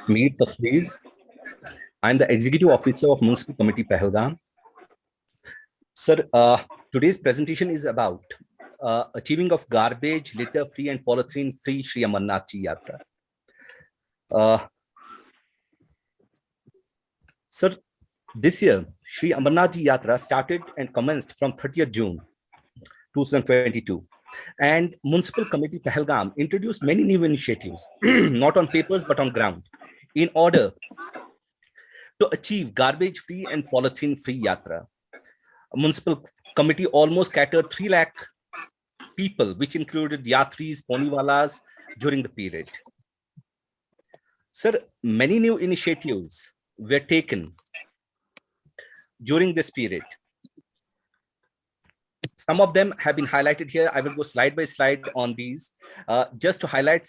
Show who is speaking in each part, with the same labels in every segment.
Speaker 1: Meet Tafreez. I'm the Executive Officer of Municipal Committee Pahalgam. Sir, today's presentation is about achieving of garbage, litter-free and polythene-free Shri Amarnath Ji Yatra. Sir, this year, Shri Amarnath Ji Yatra started and commenced from 30th June 2022. And Municipal Committee Pahalgam introduced many new initiatives, not on papers, but on ground, in order to achieve garbage-free and polythene-free Yatra. Municipal Committee almost catered 3 lakh people, which included yatris, poniwalas during the period. Sir, many new initiatives were taken during this period. Some of them have been highlighted here. I will go slide by slide on these, just to highlight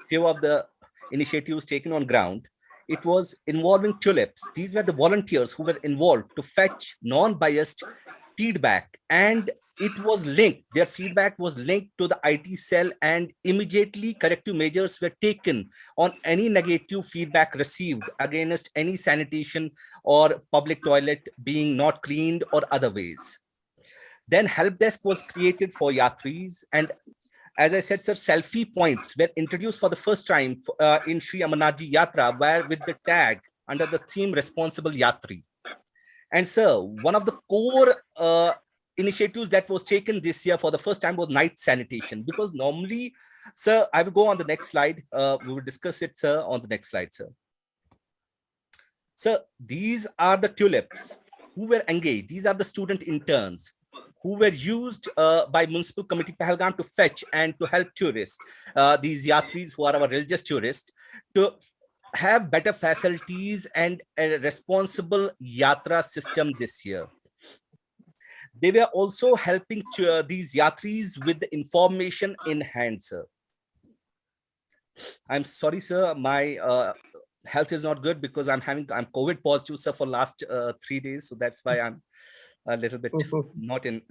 Speaker 1: few of the initiatives taken on ground. It was involving tulips. These were the volunteers who were involved to fetch non-biased feedback, and it was linked, their feedback was linked to the IT cell, and immediately corrective measures were taken on any negative feedback received against any sanitation or public toilet being not cleaned or other ways. Then help desk was created for yatris, and as I said, sir, selfie points were introduced for the first time in Shri Amarnath Ji Yatra, where with the tag under the theme Responsible Yatri. And sir, one of the core initiatives that was taken this year for the first time was night sanitation, because normally, sir, I will go on the next slide. We will discuss it, sir, on the next slide, sir. Sir, these are the tulips who were engaged. These are the student interns who were used by Municipal Committee Pahalgam to fetch and to help tourists, these yatris who are our religious tourists, to have better facilities and a responsible yatra system this year. They were also helping these yatris with the information in hand, sir. I'm sorry, sir, my health is not good because I'm COVID positive, sir, for last 3 days. So that's why I'm a little bit not in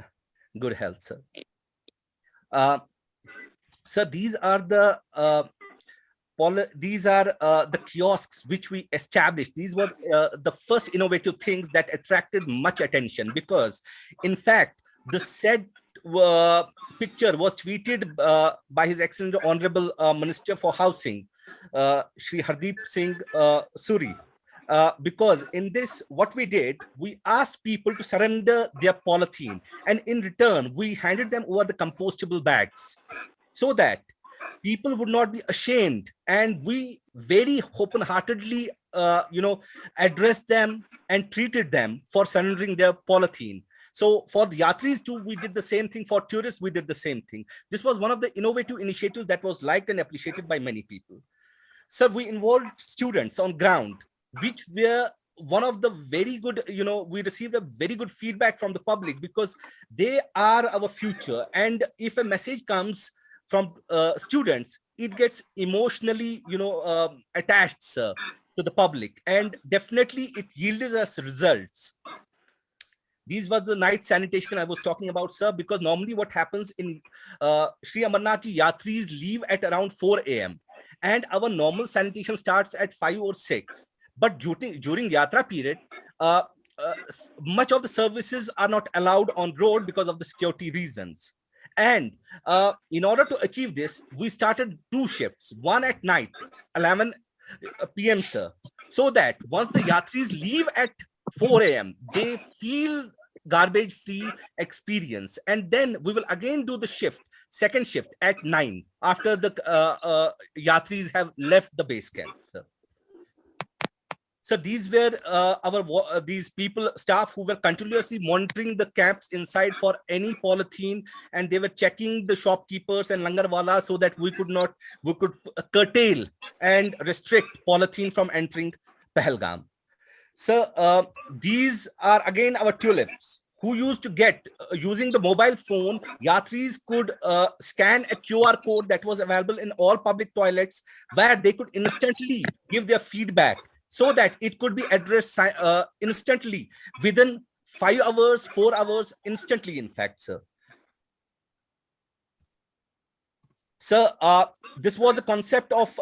Speaker 1: good health, sir. Sir, these are the kiosks which we established. These were the first innovative things that attracted much attention, because in fact the said picture was tweeted by His Excellency Honorable Minister for Housing, Shri Hardeep Singh Suri. Because in this, what we did, we asked people to surrender their polythene, and in return, we handed them over the compostable bags, so that people would not be ashamed, and we very open-heartedly, addressed them and treated them for surrendering their polythene. So for the yatris too, we did the same thing. For tourists, we did the same thing. This was one of the innovative initiatives that was liked and appreciated by many people. So we involved students on ground, which were one of the very good, we received a very good feedback from the public, because they are our future. And if a message comes from students, it gets emotionally, attached, sir, to the public, and definitely it yielded us results. These were the night sanitation I was talking about, sir, because normally what happens in Shri Amarnath Ji Yatris leave at around 4 a.m. and our normal sanitation starts at 5 or 6. But during Yatra period, much of the services are not allowed on road because of the security reasons. And in order to achieve this, we started 2 shifts, one at night, 11 p.m., sir, so that once the yatris leave at 4 a.m., they feel garbage-free experience. And then we will again do the second shift at 9, after the yatris have left the base camp, sir. So these were these people, staff, who were continuously monitoring the camps inside for any polythene, and they were checking the shopkeepers and langarwala, so that we could curtail and restrict polythene from entering Pahalgam. So these are again our tulips, who used to get, using the mobile phone, yatris could scan a QR code that was available in all public toilets, where they could instantly give their feedback, so that it could be addressed instantly within 5 hours, 4 hours, instantly, in fact, sir. So this was a concept of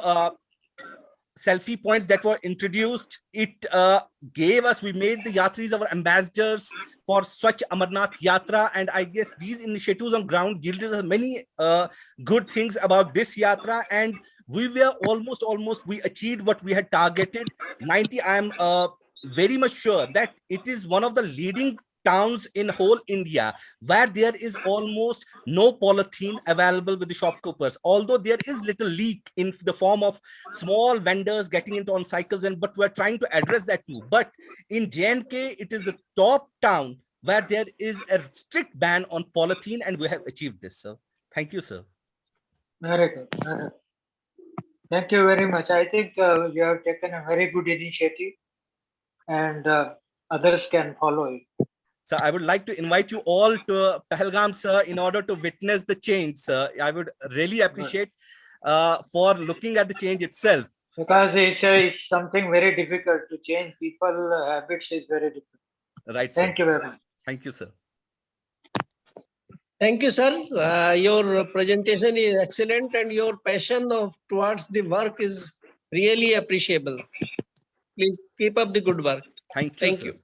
Speaker 1: selfie points that were introduced. It gave us, we made the Yatris our ambassadors for Swachh Amarnath Yatra. And I guess these initiatives on ground yielded us many good things about this Yatra. And we were almost, we achieved what we had targeted. 90, I am very much sure that it is one of the leading towns in whole India where there is almost no polythene available with the shopkeepers, although there is little leak in the form of small vendors getting into on cycles, and but we're trying to address that too. But in J&K, it is the top town where there is a strict ban on polythene, and we have achieved this, sir. Thank you, sir.
Speaker 2: Very good. Thank you very much. I think you have taken a very good initiative, and others can follow it.
Speaker 1: So I would like to invite you all to Pahalgam, sir, in order to witness the change, sir. I would really appreciate for looking at the change itself.
Speaker 2: Because it's something very difficult to change. People habits is very difficult.
Speaker 1: Right, sir.
Speaker 2: Thank you very much.
Speaker 1: Thank you, sir.
Speaker 3: Thank you, sir. Your presentation is excellent, and your passion towards the work is really appreciable. Please keep up the good work.
Speaker 1: Thank you.
Speaker 3: Thank
Speaker 1: Sir.
Speaker 3: you.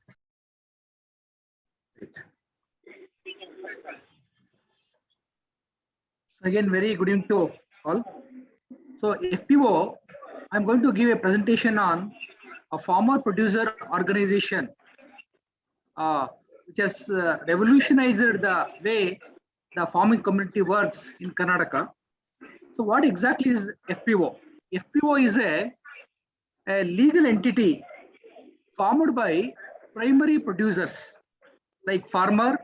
Speaker 4: Again, very good evening to all. So FPO, I'm going to give a presentation on a farmer producer organization, which has revolutionized the way the farming community works in Karnataka. So what exactly is FPO? FPO is a legal entity formed by primary producers like farmer,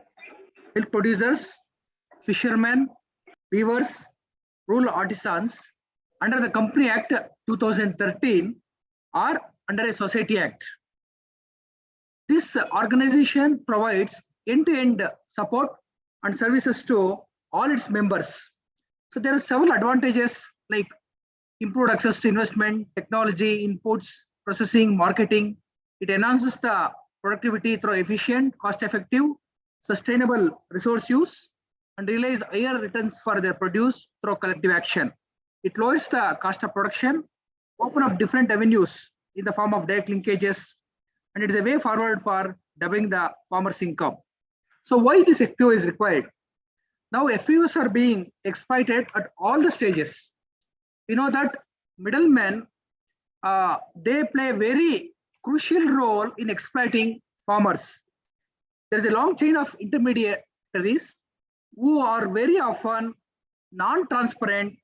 Speaker 4: milk producers, fishermen, weavers, rural artisans under the Company Act 2013 or under a Society Act. This organization provides end-to-end support and services to all its members. So there are several advantages like improved access to investment, technology, inputs, processing, marketing. It enhances the productivity through efficient, cost-effective, sustainable resource use, and realize higher returns for their produce through collective action. It lowers the cost of production, open up different avenues in the form of direct linkages, and it is a way forward for doubling the farmer's income. So why this FPO is required? Now FPOs are being exploited at all the stages. We know that middlemen, they play a very crucial role in exploiting farmers. There's a long chain of intermediaries who are very often non-transparent,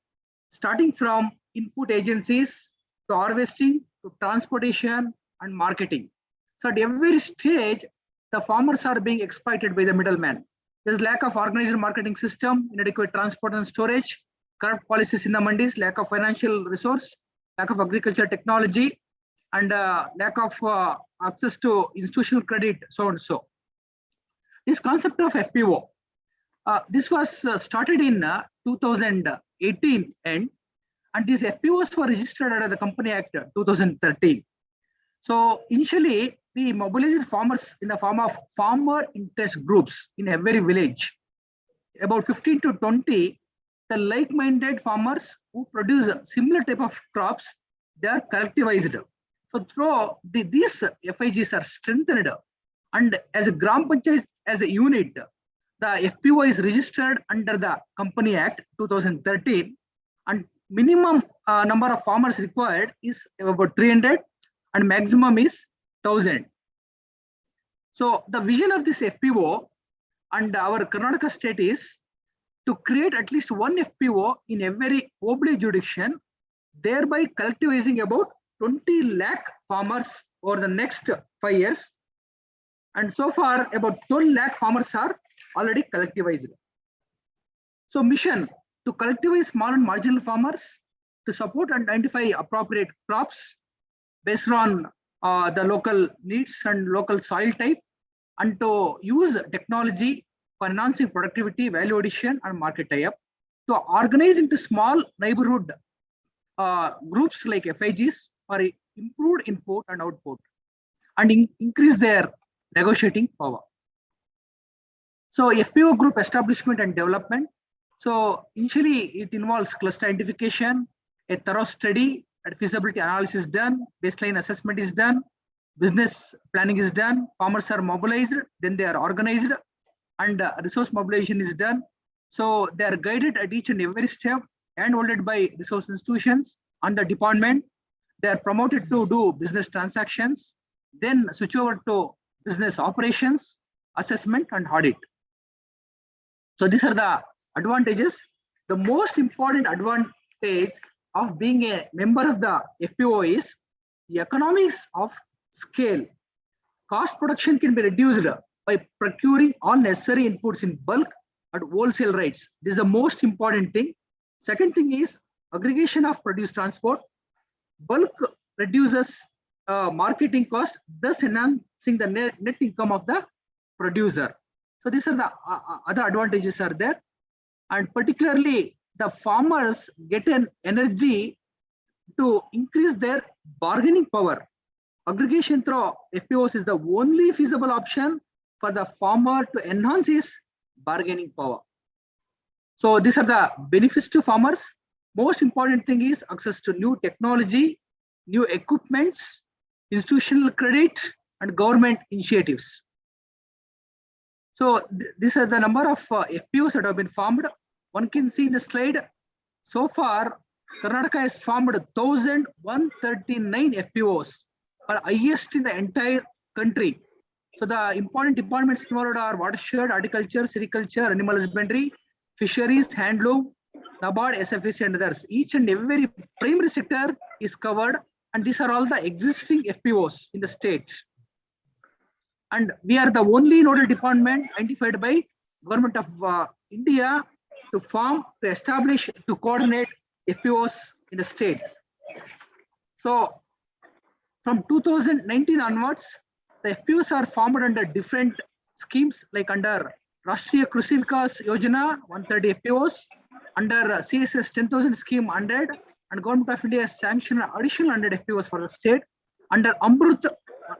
Speaker 4: starting from input agencies to harvesting to transportation and marketing. So at every stage, the farmers are being exploited by the middleman. There's lack of organized marketing system, inadequate transport and storage, corrupt policies in the mandis, lack of financial resource, lack of agriculture technology, and lack of access to institutional credit, so and so. This concept of FPO, this was started in 2018 and these FPOs were registered under the Company Act 2013. So initially, we mobilized farmers in the form of farmer interest groups in every village. About 15 to 20, the like-minded farmers who produce a similar type of crops, they are collectivized. So through these FIGs are strengthened, and as a Gram Panchayat, as a unit, the FPO is registered under the Company Act 2013, and minimum number of farmers required is about 300 and maximum is 1000. So the vision of this FPO and our Karnataka state is to create at least one FPO in every obliged jurisdiction, thereby collectivizing about 20 lakh farmers over the next 5 years. And so far, about 12 lakh farmers are already collectivized. So mission to collectivize small and marginal farmers, to support and identify appropriate crops based on the local needs and local soil type, and to use technology for enhancing productivity, value addition, and market tie-up, to organize into small neighborhood groups like FIGs for improved input and output, and increase their negotiating power. So FPO group establishment and development. So initially it involves cluster identification, a thorough study and feasibility analysis is done, baseline assessment is done, business planning is done, farmers are mobilized, then they are organized, and resource mobilization is done. So they are guided at each and every step and handled by resource institutions and the department. They are promoted to do business transactions, then switch over to business operations, assessment, and audit. So these are the advantages. The most important advantage of being a member of the FPO is the economics of scale. Cost production can be reduced by procuring all necessary inputs in bulk at wholesale rates. This is the most important thing. Second thing is aggregation of produce transport. Bulk reduces marketing cost, thus enhancing the net income of the producer. So these are the other advantages are there. And particularly the farmers get an energy to increase their bargaining power. Aggregation through FPOs is the only feasible option for the farmer to enhance his bargaining power. So these are the benefits to farmers. Most important thing is access to new technology, new equipments, institutional credit, and government initiatives. So these are the number of FPOs that have been formed. One can see in the slide, so far, Karnataka has formed 1,139 FPOs, are highest in the entire country. So the important departments involved are watershed, horticulture, sericulture, animal husbandry, fisheries, handloom, NABARD, SFSC, and others. Each and every primary sector is covered, and these are all the existing FPOs in the state. And we are the only nodal department identified by Government of India to form, to establish, to coordinate FPOs in the state. So from 2019 onwards, the FPOs are formed under different schemes, like under Rashtriya Krishi Vikas Yojana, 130 FPOs, under CSS 10,000 scheme 100, and Government of India has sanctioned additional 100 FPOs for the state, under Amrut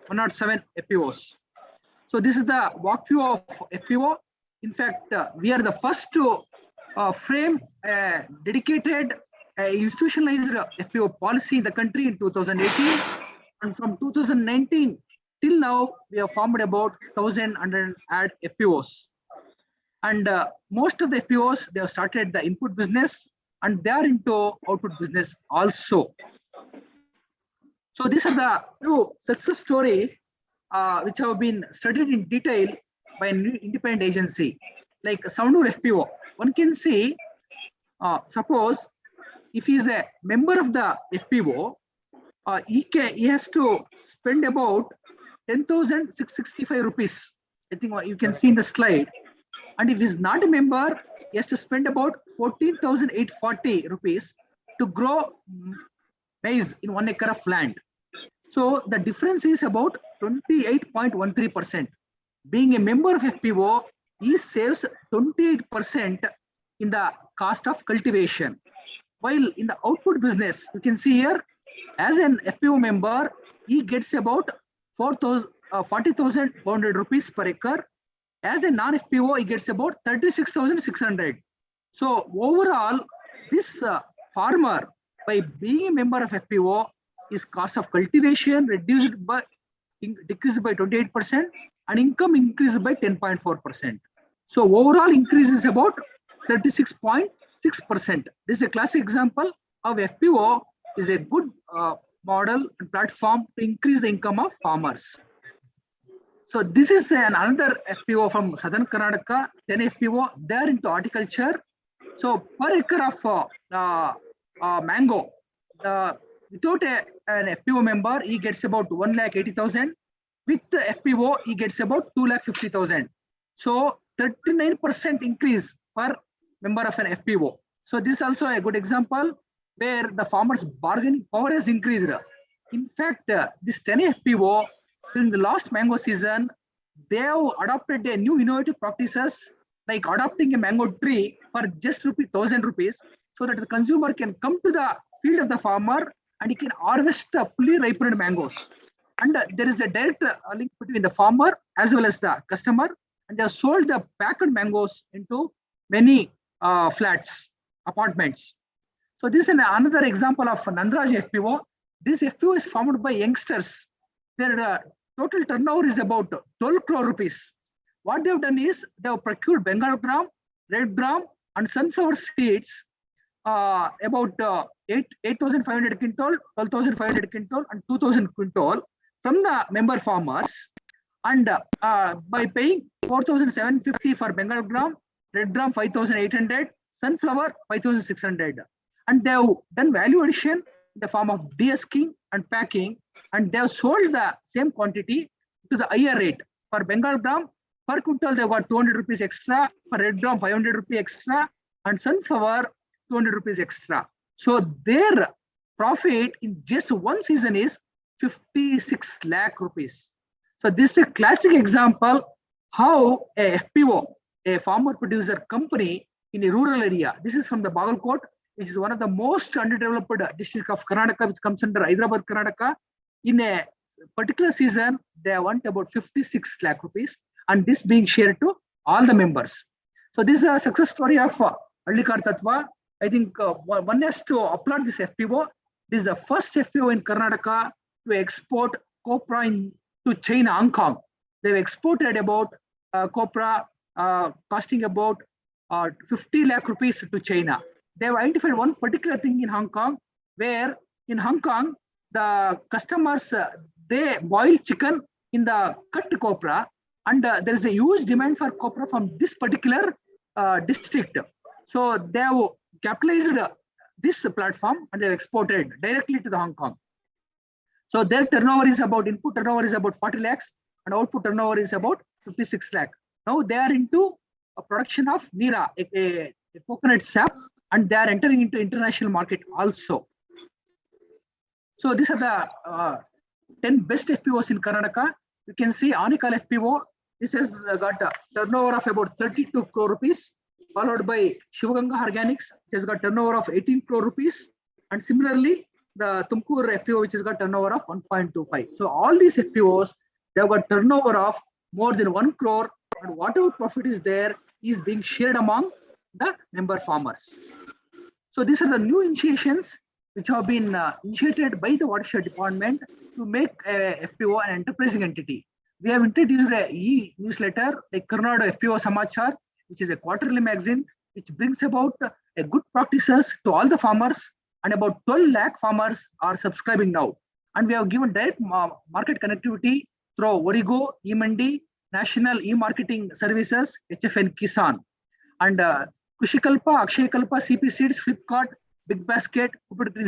Speaker 4: 107 FPOs. So this is the walkthrough of FPO. In fact, we are the first to frame a dedicated institutionalized FPO policy in the country in 2018. And from 2019 till now, we have formed about 1,100 FPOs. And most of the FPOs, they have started the input business and they are into output business also. So these are the two success stories which have been studied in detail by an independent agency like Soundur FPO. One can see, suppose if he is a member of the FPO, he has to spend about 10,665 rupees. I think you can see in the slide. And if he is not a member, he has to spend about 14,840 rupees to grow maize in 1 acre of land. So the difference is about 28.13%. Being a member of FPO, he saves 28% in the cost of cultivation. While in the output business, you can see here, as an FPO member, he gets about 40,400 rupees per acre. As a non-FPO, he gets about 36,600. So overall, this farmer, by being a member of FPO, his cost of cultivation decreased by 28% and income increased by 10.4%. So overall increase is about 36.6%. This is a classic example of FPO is a good model and platform to increase the income of farmers. So this is another FPO from Southern Karnataka, 10 FPO, they're into horticulture. So per acre of mango, without an FPO member, he gets about 1,80,000. With the FPO, he gets about 2,50,000. So 39% increase per member of an FPO. So this is also a good example where the farmers' bargaining power has increased. In fact, this 10 FPO, during the last mango season, they have adopted a new innovative practices like adopting a mango tree for just 1,000 rupees, so that the consumer can come to the field of the farmer and he can harvest the fully ripened mangoes. And there is a direct link between the farmer as well as the customer, and they have sold the packed mangoes into many flats, apartments. So this is another example of Nandraj FPO. This FPO is formed by youngsters. Their total turnover is about 12 crore rupees. What they've done is they have procured Bengal gram, red gram, and sunflower seeds about 8,500 quintal, 12,500 quintal, and 2,000 quintal from the member farmers. And by paying 4,750 for Bengal gram, red gram 5,800, sunflower 5,600. And they have done value addition in the form of de-husking and packing, and they have sold the same quantity to the higher rate. For Bengal gram, per quintal they got 200 rupees extra, for red gram 500 rupees extra, and sunflower 200 rupees extra. So their profit in just one season is 56 lakh rupees. So this is a classic example how a FPO, a farmer producer company in a rural area, this is from the Bagalkot, which is one of the most underdeveloped district of Karnataka, which comes under Hyderabad, Karnataka. In a particular season, they want about 56 lakh rupees, and this being shared to all the members. So this is a success story of Hallikar Tattva. I think one has to applaud this FPO. This is the first FPO in Karnataka to export copra to China, Hong Kong. They've exported about copra costing about 50 lakh rupees to China. They've identified one particular thing in Hong Kong, where in Hong Kong, the customers, they boil chicken in the cut copra, and there is a huge demand for copra from this particular district. So they have capitalized this platform and they've exported directly to the Hong Kong. So their turnover is about, input turnover is about 40 lakhs and output turnover is about 56 lakh. Now they are into a production of Nira, a coconut sap, and they are entering into international market also. So these are the 10 best FPOs in Karnataka. You can see Anikal FPO. This has got a turnover of about 32 crore rupees, followed by Shivaganga Organics, which has got turnover of 18 crore rupees. And similarly, the Tumkur FPO, which has got turnover of 1.25. So all these FPOs, they have got turnover of more than 1 crore, and whatever profit is there is being shared among the member farmers. So these are the new initiations which have been initiated by the watershed department to make a FPO an enterprising entity. We have introduced a e-newsletter like Karnataka FPO Samachar, which is a quarterly magazine, which brings about a good practices to all the farmers, and about 12 lakh farmers are subscribing now. And we have given direct market connectivity through Origo, eMandi, National E-Marketing Services, HFN Kisan. And Kushikalpa, Akshayakalpa, CP Seeds, Flipkart, Big Basket,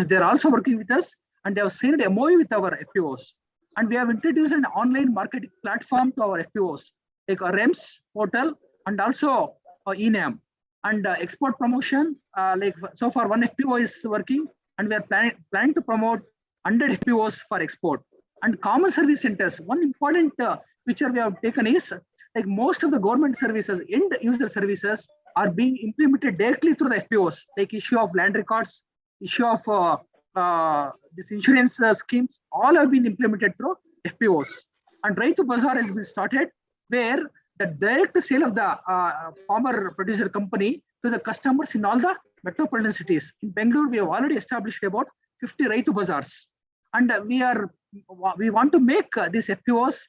Speaker 4: they're also working with us, and they have signed a MOU with our FPOs. And we have introduced an online marketing platform to our FPOs, like a REMS portal and also ENAM. And export promotion, like so far one FPO is working, and we are planning to promote 100 FPOs for export. And common service centers, one important feature we have taken is, like most of the government services, end user services are being implemented directly through the FPOs, like issue of land records, issue of this insurance schemes, all have been implemented through FPOs. And Raitu Bazaar has been started, where the direct sale of the farmer producer company to the customers in all the metropolitan cities. In Bangalore, we have already established about 50 Raitu Bazaars. And we want to make these FPOs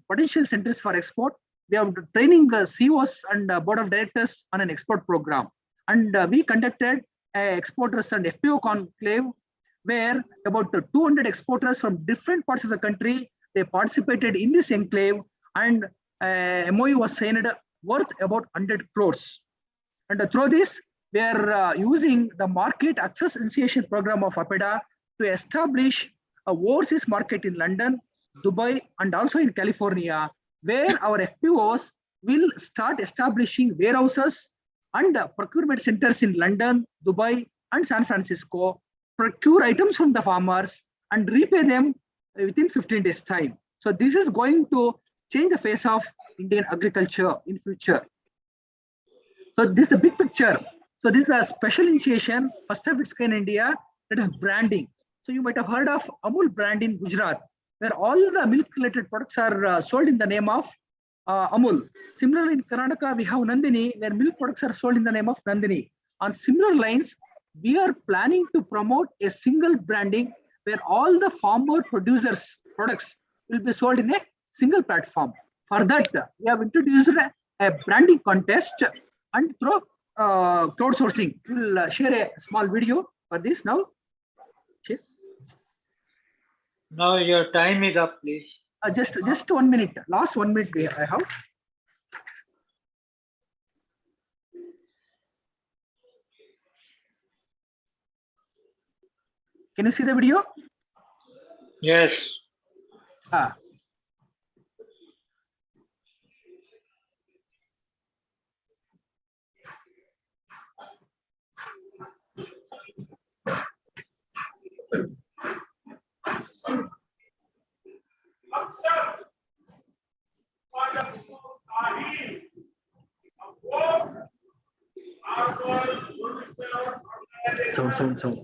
Speaker 4: potential centers for export. We are training CEOs and board of directors on an export program. And we conducted exporters and FPO conclave, where about 200 exporters from different parts of the country, they participated in this enclave, and MOU was signed worth about 100 crores. And through this, we are using the market access initiation program of APEDA to establish a overseas market in London, Dubai, and also in California, where our FPOs will start establishing warehouses and procurement centers in London, Dubai, and San Francisco, procure items from the farmers and repay them within 15 days time. So this is going to change the face of Indian agriculture in future. So this is a big picture. So this is a special initiation, first of its kind in India, that is branding. So you might have heard of Amul brand in Gujarat, where all the milk-related products are sold in the name of Amul. Similarly, in Karnataka, we have Nandini, where milk products are sold in the name of Nandini. On similar lines, we are planning to promote a single branding where all the farmer producers products will be sold in a single platform. For that, we have introduced a branding contest and through crowdsourcing. We'll share a small video for this now. Share.
Speaker 2: Now your time is up, please.
Speaker 4: Just 1 minute. Last 1 minute I have. Can you see the video?
Speaker 2: Yes.
Speaker 4: Ah. Sound.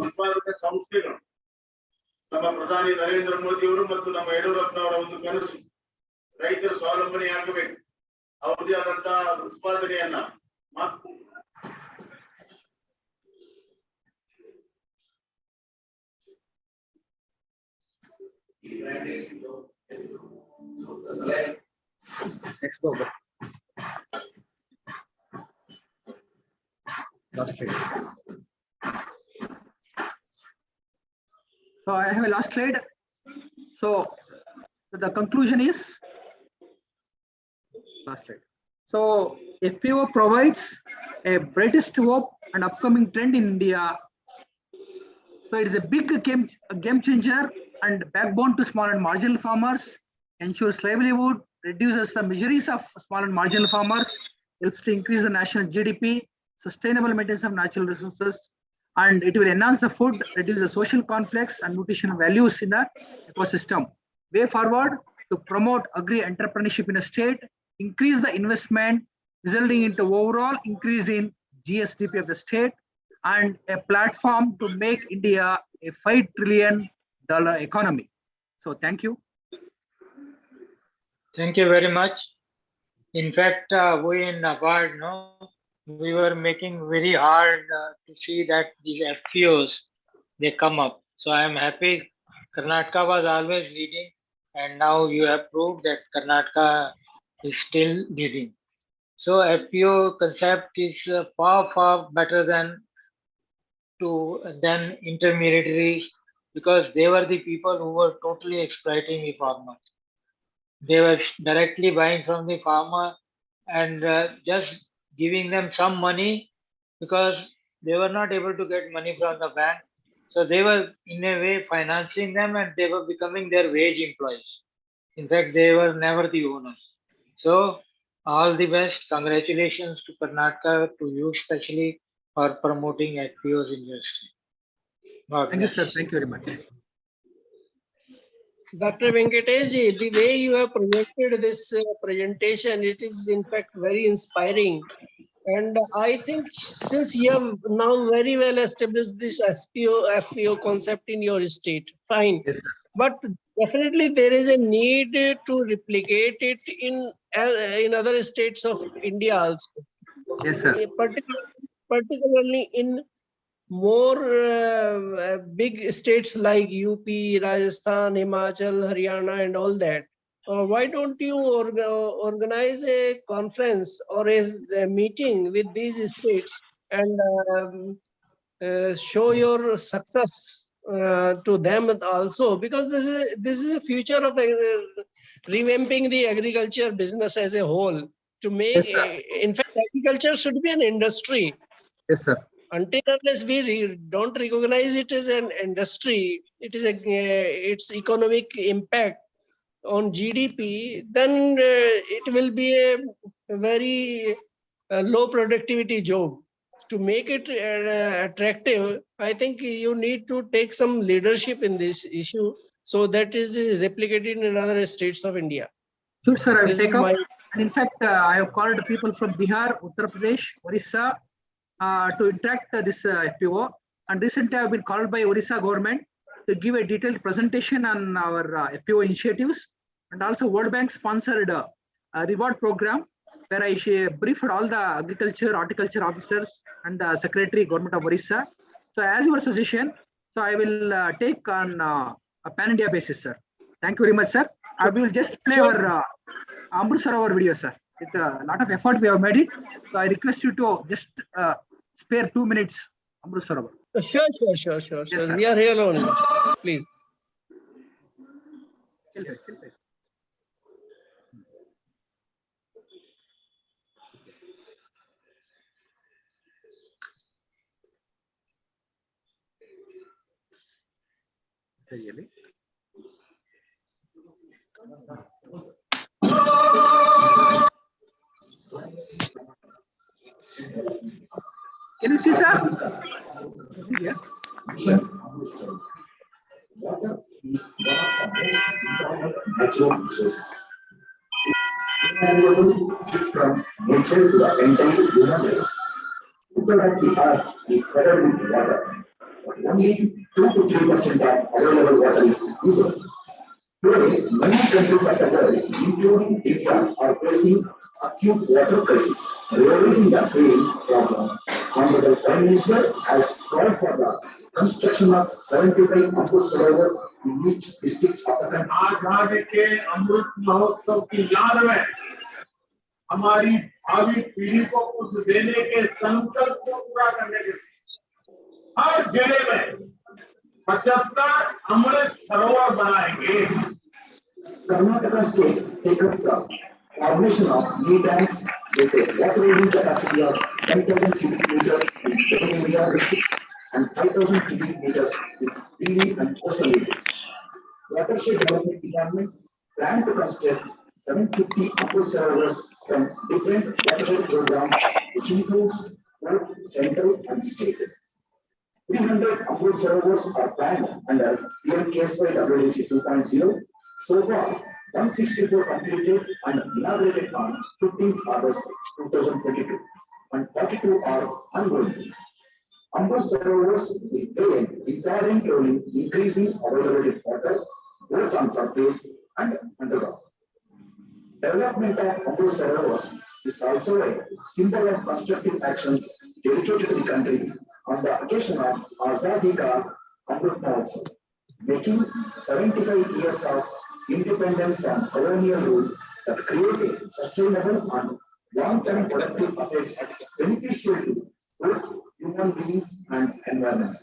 Speaker 5: ಉತ್ಪಾದಕ ಸಂಸ್ಥೆಗಳು ನಮ್ಮ ಪ್ರಧಾನಿ ನರೇಂದ್ರ ಮೋದಿ ಅವರು ಮತ್ತು ನಮ್ಮ ಯಡಿಯೂರಪ್ಪನವರ ಒಂದು ಕನಸು ರೈತರ ಸ್ವಾವಲಂಬನೆಯಾಗಬೇಕು. ಅವರದೇ ಆದಂತಹ ಉತ್ಪಾದನೆಯನ್ನ
Speaker 4: Next go. Last slide. So I have a last slide. So the conclusion is last slide. So FPO provides a brightest hope and upcoming trend in India. So it is a big game changer and backbone to small and marginal farmers, ensures livelihood, reduces the miseries of small and marginal farmers, helps to increase the national GDP, sustainable maintenance of natural resources, and it will enhance the food, reduce the social conflicts and nutritional values in the ecosystem. Way forward to promote agri-entrepreneurship in a state, increase the investment, resulting into overall increase in GSDP of the state, and a platform to make India a $5 trillion economy. So thank you.
Speaker 2: Thank you very much. In fact, we in NABARD, we were making very hard to see that these FPOs, they come up. So I am happy. Karnataka was always leading, and now you have proved that Karnataka is still leading. So FPO concept is far better than intermediaries, because they were the people who were totally exploiting the farmers. They were directly buying from the farmer and just giving them some money, because they were not able to get money from the bank. So they were in a way financing them, and they were becoming their wage employees. In fact, they were never the owners. So all the best. Congratulations to Karnataka, to you especially, for promoting FPOs industry.
Speaker 4: Thank you, sir. Thank you very much.
Speaker 3: Dr. Venkatesh, the way you have projected this presentation, it is in fact very inspiring. And I think since you have now very well established this FPO concept in your state, fine.
Speaker 4: Yes, sir.
Speaker 3: But definitely there is a need to replicate it in other states of India also.
Speaker 4: Yes, sir.
Speaker 3: Particularly in more big states like UP, Rajasthan, Himachal, Haryana, and all that. Why don't you organize a conference or a meeting with these states and show your success to them also? Because this is a future of revamping the agriculture business as a whole. To make,
Speaker 4: Yes,
Speaker 3: in fact, agriculture should be an industry.
Speaker 4: Yes, sir.
Speaker 3: Until unless we don't recognize it as an industry, it is its economic impact on GDP, then it will be a very low productivity job. To make it attractive, I think you need to take some leadership in this issue, so that is replicated in other states of India.
Speaker 4: Sure, sir. I will
Speaker 3: This
Speaker 4: take
Speaker 3: is
Speaker 4: up.
Speaker 3: my
Speaker 4: And in fact, I have called people from Bihar, Uttar Pradesh, Orissa to interact this FPO. And recently I've been called by Orissa government to give a detailed presentation on our FPO initiatives, and also World Bank sponsored a reward program where I briefed all the agriculture, horticulture officers and the secretary government of Orissa. So as your suggestion, so I will take on a pan-India basis, sir. Thank you very much, sir. I will just play our Amrut Sarovar video, sir. With a lot of effort we have made it. So I request you to just spare 2 minutes, Amrut Sarovar.
Speaker 3: Sure.
Speaker 4: Yes, sir.
Speaker 3: We are here only. Please.
Speaker 4: Really? Can you see, sir? Yeah.
Speaker 6: Water is one of the most important natural resources. Invaluable gift from nature to the entire human race. People of the earth is covered with water, but only 2 to 3% of available water is usable. Today, many countries of the world, including India, are facing acute water crisis. Realizing the same problem, Honorable Prime Minister has called for the construction of 75 Amrut Sarovars in each district of the country.
Speaker 5: आजादी के अमृत महोत्सव की याद में हमारी भावी पीढ़ी को कुछ देने के संकल्प को पूरा करने के लिए हर जिले में 75 अमृत सरोवर बनाएंगे.
Speaker 6: Karnataka state take up the formation of new dams with a water holding capacity of 10,000 cubic meters in urban area districts and 5,000 cubic meters in hilly and coastal areas. Watershed Development Department plan to construct 750 Amrut Sarovars from different watershed programs, which includes both central and state. 300 Amrut Sarovars are planned under PMKSY WDC 2.0. So far, 164 completed and inaugurated on 15th August 2022, and 42 are ongoing. Amrut Sarovars will play an important role in increasing availability of water, both on surface and underground. Development of Amrut Sarovars is also a symbol of constructive actions dedicated to the country on the occasion of Azadi Ka Amrut Mahotsav, making 75 years of independence from colonial rule that created sustainable and long-term productive effects beneficial to both human beings and environment.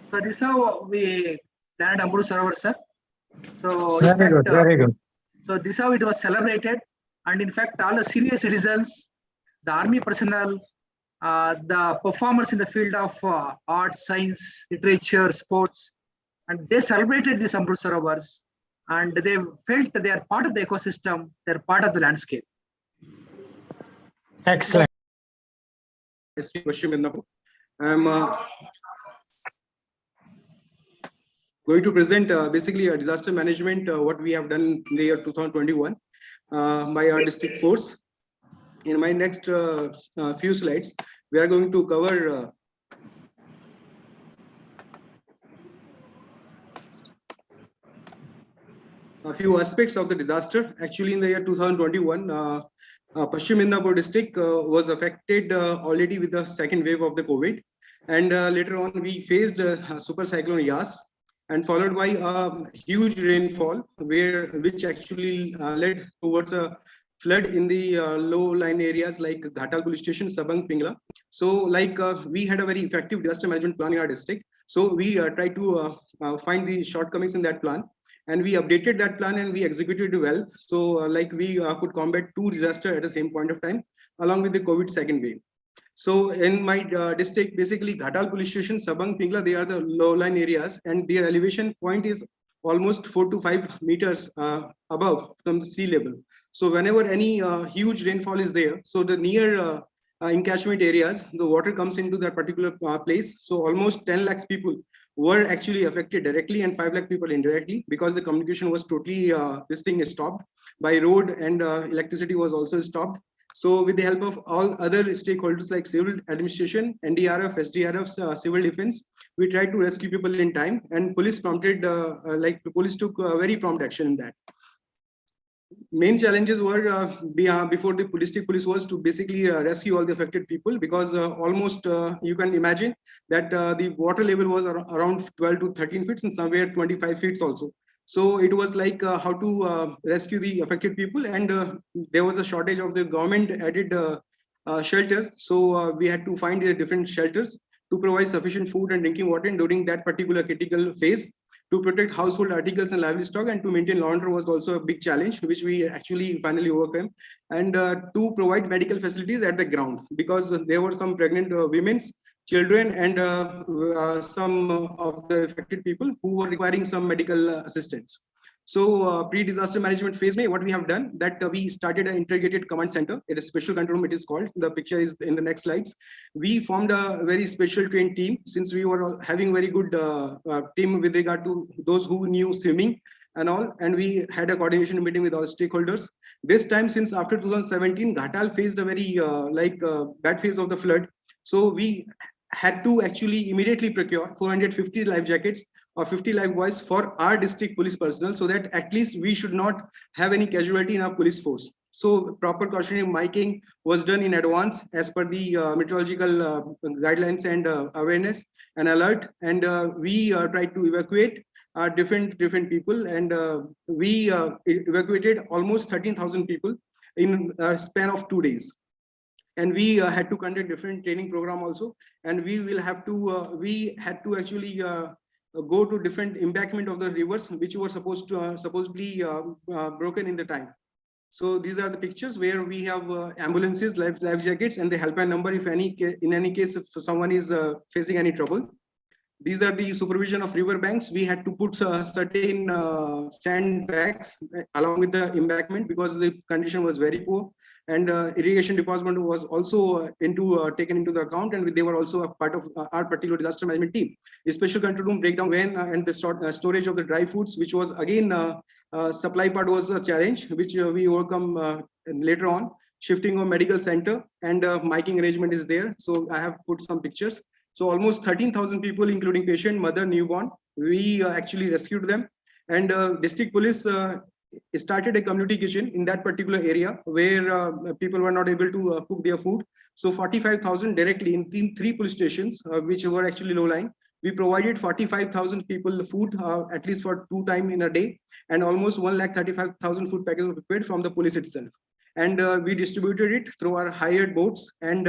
Speaker 4: So this is how we planned Amrut Sarovar, sir. So
Speaker 7: Very good, very good.
Speaker 4: So this is how it was celebrated, and in fact, all the senior citizens, the army personnel, the performers in the field of art, science, literature, sports, and they celebrated these Amrut Sarovars, and they felt that they are part of the ecosystem, they are part of the landscape.
Speaker 7: Excellent.
Speaker 8: I'm going to present basically a disaster management, what we have done in the year 2021 by our district force. In my next few slides, we are going to cover a few aspects of the disaster. Actually, in the year 2021, Paschim Midnapur district was affected already with the second wave of the COVID, and later on we faced super cyclone Yas, and followed by a huge rainfall, which actually led towards a flood in the low-lying areas like Ghatal police station, Sabang, Pingla. So, we had a very effective disaster management plan in our district. So we tried to find the shortcomings in that plan, and we updated that plan and we executed it well. So, we could combat 2 disasters at the same point of time, along with the COVID second wave. So in my district, basically Ghatal police station, Sabang, Pingla, they are the low-lying areas, and their elevation point is almost 4 to 5 meters above from the sea level. So whenever any huge rainfall is there, so the near encashment areas, the water comes into that particular place. So almost 10 lakhs people were actually affected directly and 5 lakh people indirectly, because the communication was totally, this thing is stopped by road, and electricity was also stopped. So with the help of all other stakeholders like civil administration, NDRF, SDRF, civil defense, we tried to rescue people in time, and police prompted, the police took very prompt action in that. Main challenges were before the district police was to basically rescue all the affected people, because almost you can imagine that the water level was around 12 to 13 feet and somewhere 25 feet also. So it was like how to rescue the affected people, and there was a shortage of the government added shelters. So we had to find different shelters to provide sufficient food and drinking water during that particular critical phase, to protect household articles and livestock, and to maintain law and order was also a big challenge, which we actually finally overcame, and to provide medical facilities at the ground, because there were some pregnant women, children, and some of the affected people who were requiring some medical assistance. So pre-disaster management phase, what we have done, that we started an integrated command center. It is special control room, it is called. The picture is in the next slides. We formed a very special trained team, since we were having very good team with regard to those who knew swimming and all, and we had a coordination meeting with all stakeholders. This time, since after 2017, Ghatal faced a very bad phase of the flood. So we had to actually immediately procure 450 life jackets or 50 life buoys for our district police personnel, so that at least we should not have any casualty in our police force. So proper cautionary miking was done in advance as per the meteorological guidelines and awareness and alert, and we tried to evacuate different people, and we evacuated almost 13,000 people in a span of 2 days. And we had to conduct different training program also, and we had to actually go to different embankment of the rivers, which were supposedly broken in the time. So these are the pictures where we have ambulances, life jackets, and the helpline number if in any case if someone is facing any trouble. These are the supervision of river banks. We had to put certain sandbags along with the embankment, because the condition was very poor, and irrigation department was also taken into the account, and they were also a part of our particular disaster management team. A special control room breakdown when and the storage of the dry foods, which was again supply part was a challenge, which we overcome later on. Shifting of medical center and miking arrangement is there. So I have put some pictures. So almost 13,000 people, including patient, mother, newborn, we actually rescued them. And district police started a community kitchen in that particular area where people were not able to cook their food. So 45,000 directly in 3 police stations, which were actually low-lying. We provided 45,000 people food at least for 2 times in a day, and almost 1,35,000 food packages were prepared from the police itself. And we distributed it through our hired boats, and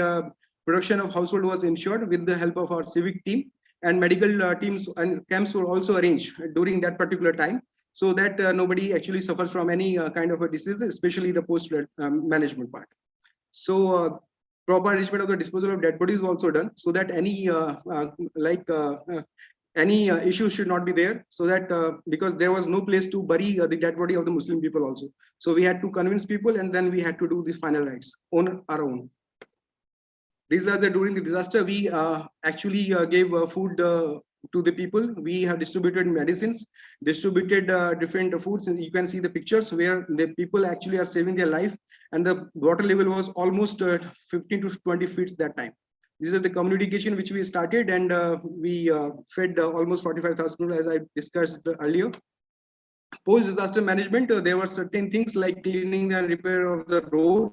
Speaker 8: production of household was ensured with the help of our civic team, and medical teams and camps were also arranged during that particular time, so that nobody actually suffers from any kind of a disease, especially the post management part. So proper arrangement of the disposal of dead bodies was also done, so that any issue should not be there, so that because there was no place to bury the dead body of the Muslim people also. So we had to convince people, and then we had to do the final rites on our own. These are during the disaster, we actually gave food to the people. We have distributed medicines, distributed different foods, and you can see the pictures where the people actually are saving their life, and the water level was almost 15 to 20 feet that time. These are the community kitchen which we started, and we fed almost 45,000 people, as I discussed earlier. Post disaster management, there were certain things like cleaning and repair of the road,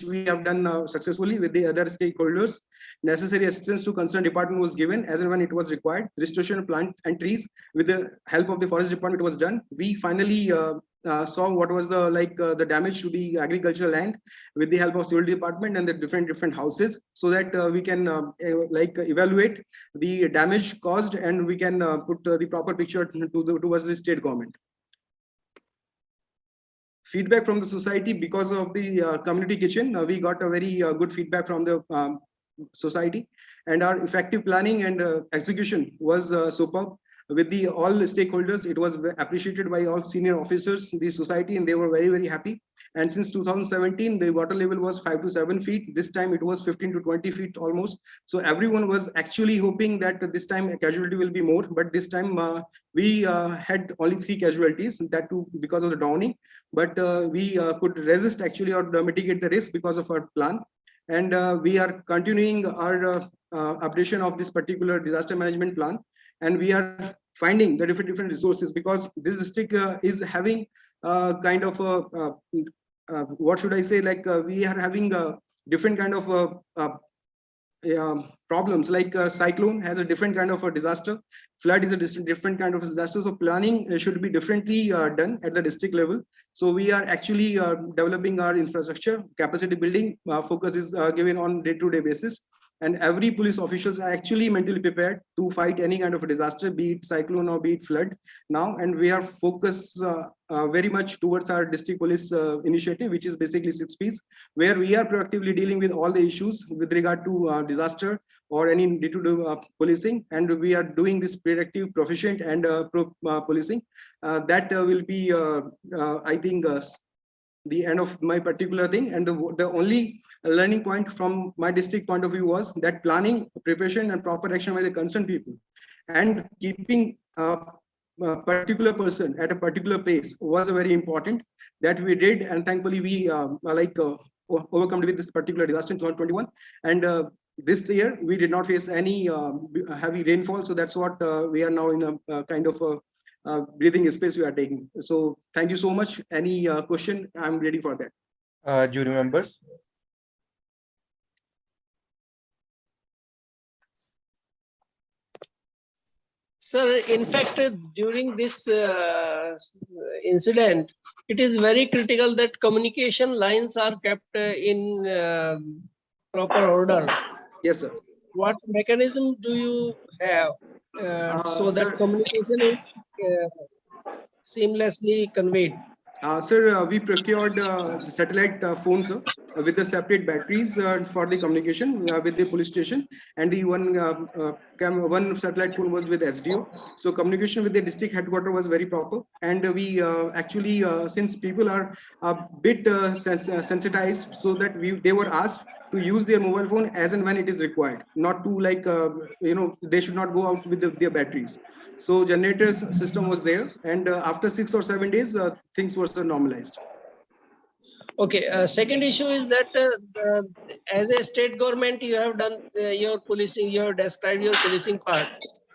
Speaker 8: we have done successfully with the other stakeholders. Necessary assistance to concerned department was given as and when it was required. Restoration of plant and trees with the help of the forest department was done. We finally saw what was the damage to the agricultural land with the help of civil department and the different houses, so that we can evaluate the damage caused, and we can put the proper picture towards the state government. Feedback from the society because of the community kitchen, we got a very good feedback from the society, and our effective planning and execution was superb. With the all stakeholders, it was appreciated by all senior officers in the society, and they were very happy. And since 2017, the water level was 5 to 7 feet. This time it was 15 to 20 feet almost. So everyone was actually hoping that this time a casualty will be more, but this time we had only 3 casualties, that too because of the drowning. But we could resist actually or mitigate the risk because of our plan. And we are continuing our updation of this particular disaster management plan. And we are finding the different resources, because this district is having kind of what should I say, we are having different kind of problems, like cyclone has a different kind of a disaster, flood is a different kind of disaster. So planning should be differently done at the district level. So we are actually developing our infrastructure, capacity building focus is given on day-to-day basis. And every police officials are actually mentally prepared to fight any kind of a disaster, be it cyclone or be it flood now. And we are focused very much towards our district police initiative, which is basically 6 Ps, where we are proactively dealing with all the issues with regard to disaster or any day-to-day policing. And we are doing this predictive, proficient and policing. That will be, I think, the end of my particular thing. And the only learning point from my district point of view was that planning, preparation and proper action by the concerned people, and keeping a particular person at a particular place was very important. That we did, and thankfully we overcome with this particular disaster in 2021. And this year we did not face any heavy rainfall, so that's what we are now in a kind of a breathing space we are taking. So thank you so much. Any question? I'm ready for that.
Speaker 7: Jury members.
Speaker 3: Sir, in fact, during this incident, it is very critical that communication lines are kept in proper order.
Speaker 8: Yes, sir.
Speaker 3: What mechanism do you have so that communication is seamlessly conveyed?
Speaker 8: Sir, we procured satellite phones with the separate batteries for the communication with the police station, and the one satellite phone was with SDO. So communication with the district headquarters was very proper. And we actually, since people are a bit sensitized, so that they were asked to use their mobile phone as and when it is required, not to they should not go out with their batteries. So generators system was there, and after 6 or 7 days, things were normalized.
Speaker 3: Okay. Second issue is that as a state government, you have done your policing, you have described your policing part.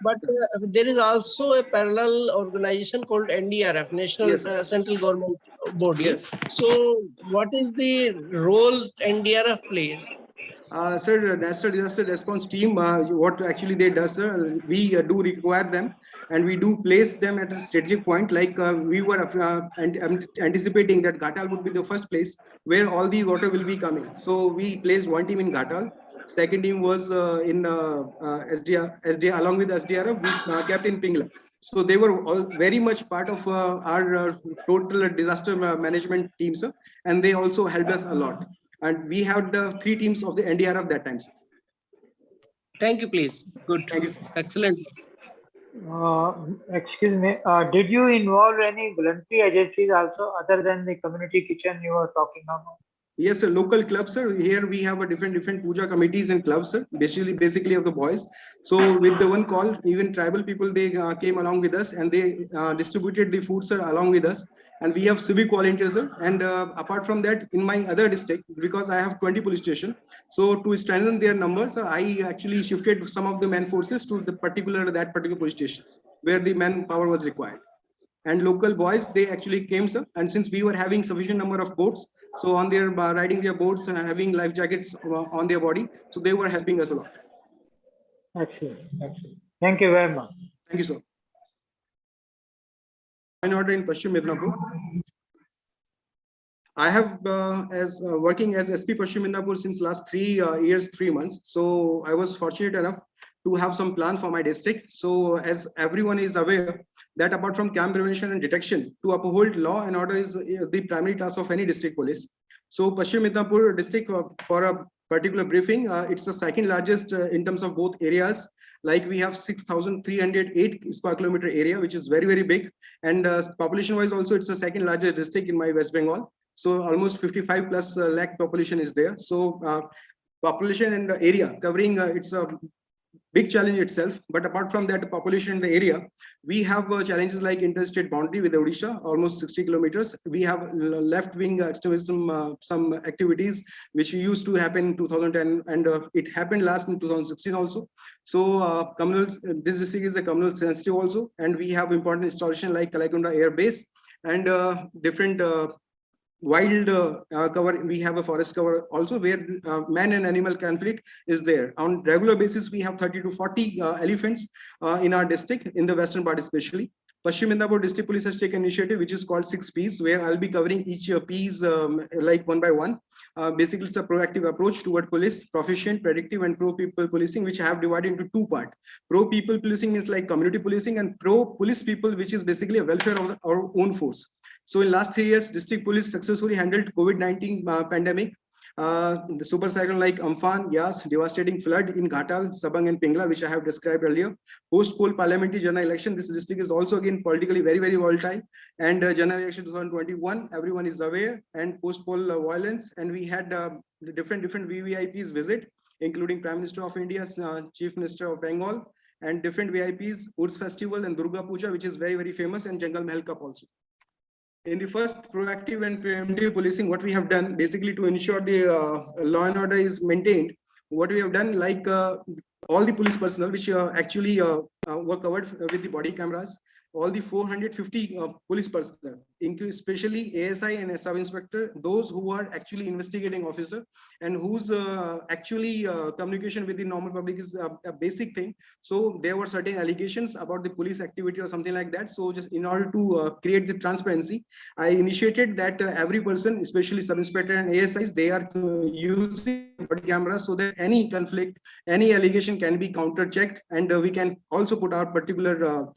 Speaker 3: But there is also a parallel organization called NDRF, National
Speaker 8: Yes.
Speaker 3: Central Government Body.
Speaker 8: Yes.
Speaker 3: So what is the role NDRF plays?
Speaker 8: Sir, National Disaster Response Team, what actually they do, sir, we do require them, and we do place them at a strategic point. Like we were anticipating that Ghatal would be the first place where all the water will be coming. So we placed one team in Ghatal. Second team was in SDR, along with SDRF, we kept in Pingla. So they were all very much part of our total disaster management team, sir, and they also helped us a lot. And we had 3 teams of the NDRF that time, sir.
Speaker 3: Thank you, please. Good.
Speaker 8: Thank you, sir.
Speaker 3: Excellent.
Speaker 2: Excuse me, did you involve any voluntary agencies also other than the community kitchen you were talking about?
Speaker 8: Yes, sir. Local clubs, sir. Here we have a different puja committees and clubs, sir. Basically of the boys. So with the one call, even tribal people, they came along with us, and they distributed the food, sir, along with us. And we have civic volunteers, sir. And apart from that, in my other district, because I have 20 police stations, so to strengthen their numbers, I actually shifted some of the man forces to that particular police stations where the manpower was required. And local boys, they actually came, sir. And since we were having sufficient number of boats, So on their riding their boats and having life jackets on their body. So they were helping us a lot.
Speaker 2: Excellent. Excellent. Thank you very much.
Speaker 8: Thank you, sir. In order in Paschim Midnapur, I have working as SP Paschim Midnapur since last 3 years, 3 months. So I was fortunate enough to have some plan for my district. So as everyone is aware that apart from crime prevention and detection, to uphold law and order is the primary task of any district police. So Paschim Midnapur district, for a particular briefing, it's the second largest in terms of both areas. Like we have 6,308 square kilometer area, which is very, very big. And population wise also, it's the second largest district in my West Bengal. So almost 55 plus lakh population is there. So population and the area covering, it's a big challenge itself. But apart from that, population in the area, we have challenges like interstate boundary with Odisha, almost 60 kilometers. We have left-wing extremism, some activities which used to happen in 2010, and it happened last in 2016 also. So communal, this district is a communal sensitive also, and we have important installation like Kalakunda Air Base and different wild cover. We have a forest cover also where man and animal conflict is there. On regular basis, we have 30 to 40 elephants in our district, in the western part especially. Paschim Midnapur District Police has taken initiative which is called 6 Ps, where I'll be covering each piece like one by one. Basically, it's a proactive approach toward police, proficient, predictive, and pro-people policing, which I have divided into 2 parts. Pro-people policing is like community policing, and pro-police people, which is basically a welfare of our own force. So in last 3 years, district police successfully handled COVID-19 pandemic. The super cyclone like Amphan, Yas, devastating flood in Ghatal, Sabang, and Pingla, which I have described earlier. Post-poll parliamentary general election, this district is also again politically very, very volatile. And general election 2021, everyone is aware, and post-poll violence. And we had different VVIPs visit, including Prime Minister of India, Chief Minister of Bengal, and different VIPs, Urs Festival and Durga Puja, which is very, very famous, and Jangal Mahal Cup also. In the first proactive and preemptive policing, what we have done basically to ensure the law and order is maintained, what we have done, like all the police personnel which actually were covered with the body cameras, all the 450 police personnel, including especially ASI and sub inspector, those who are actually investigating officer and whose actually communication with the normal public is a basic thing. So there were certain allegations about the police activity or something like that. So just in order to create the transparency, I initiated that every person, especially sub inspector and ASIs, they are using body cameras so that any conflict, any allegation can be counter checked, and we can also put our particular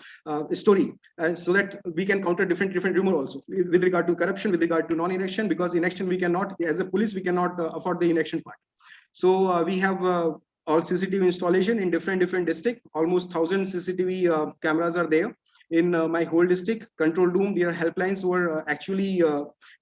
Speaker 8: story, and so that we can counter different rumor also with regard to corruption, with regard to non-election, because election we cannot, as a police, we cannot afford the election part. So we have all CCTV installation in different districts. Almost 1,000 CCTV cameras are there in my whole district. Control room, their helplines were actually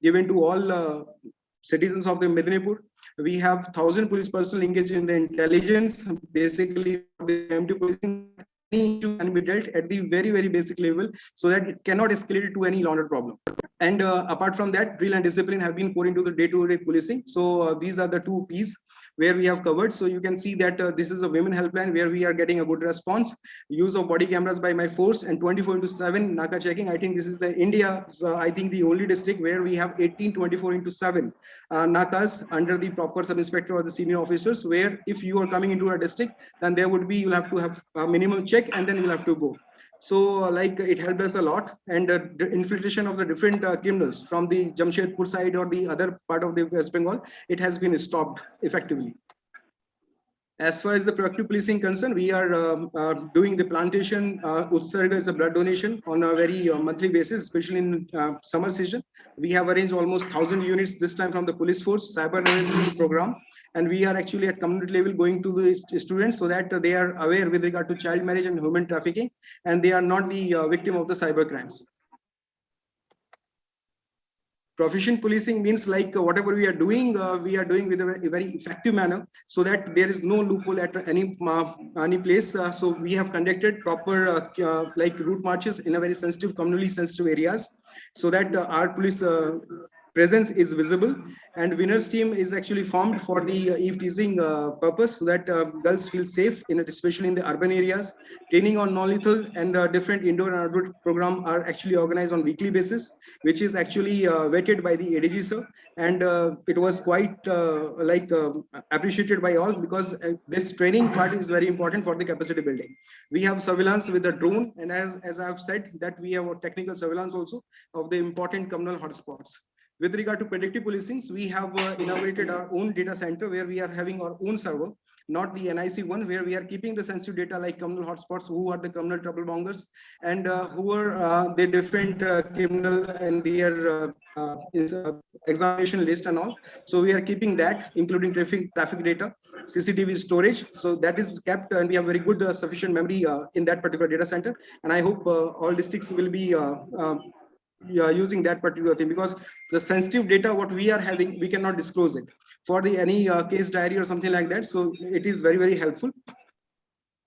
Speaker 8: given to all citizens of the Midnapur. We have 1,000 police personnel engaged in the intelligence, basically the MD policing issue can be dealt at the very, very basic level, so that it cannot escalate to any longer problem. And apart from that, drill and discipline have been poured into the day-to-day policing. So these are the 2 Ps where we have covered. So you can see that this is a women helpline where we are getting a good response. Use of body cameras by my force and 24/7 Naka checking. I think this is the India's, I think the only district where we have 18 24/7 Nakas under the proper sub-inspector or the senior officers, where if you are coming into a district, then there would be, you'll have to have a minimum check and then you'll have to go. So like it helped us a lot, and the infiltration of the different criminals from the Jamshedpur side or the other part of the West Bengal, it has been stopped effectively. As far as the proactive policing concerned, we are doing the plantation. Utsarga is a blood donation on a very monthly basis, especially in summer season. We have arranged almost 1,000 units this time from the police force, cyber awareness program. And we are actually at community level going to the students so that they are aware with regard to child marriage and human trafficking, and they are not the victim of the cyber crimes. Proficient policing means like whatever we are doing with a very effective manner, so that there is no loophole at any place. So we have conducted proper like route marches in a very sensitive, communally sensitive areas, so that our police presence is visible, and winners team is actually formed for the eve teasing purpose, so that girls feel safe especially in the urban areas. Training on non-lethal and different indoor and outdoor program are actually organized on weekly basis, which is actually vetted by the ADG sir, and it was quite appreciated by all, because this training part is very important for the capacity building. We have surveillance with the drone, and as I've said, that we have a technical surveillance also of the important communal hotspots. With regard to predictive policing, we have inaugurated our own data center where we are having our own server, not the NIC one, where we are keeping the sensitive data like communal hotspots, who are the communal troublemongers, and who are the different criminal and their examination list and all. So we are keeping that, including traffic data, CCTV storage. So that is kept, and we have very good sufficient memory in that particular data center. And I hope all districts will be using that particular thing, because the sensitive data what we are having, we cannot disclose it for the any case diary or something like that. So it is very, very helpful.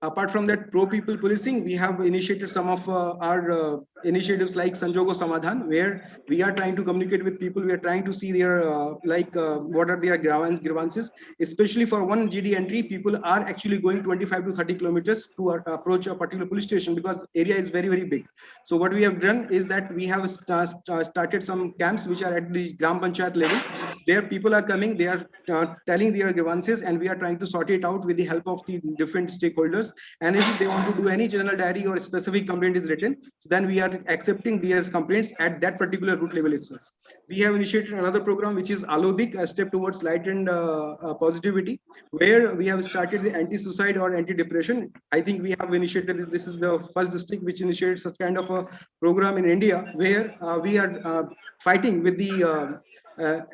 Speaker 8: Apart from that, pro people policing, we have initiated some of our initiatives like Sanjogo Samadhan, where we are trying to communicate with people. We are trying to see their what are their grievances. Especially for one GD entry, people are actually going 25 to 30 kilometers to approach a particular police station, because area is very, very big. So what we have done is that we have started some camps which are at the Gram Panchayat level. There people are coming, they are telling their grievances, and we are trying to sort it out with the help of the different stakeholders. And if they want to do any general diary or a specific complaint is written, so then we are accepting their complaints at that particular root level itself. We have initiated another program which is Alodik, a step towards light and positivity, where we have started the anti-suicide or anti-depression. I think we have initiated this is the first district which initiated such kind of a program in India, where we are fighting with the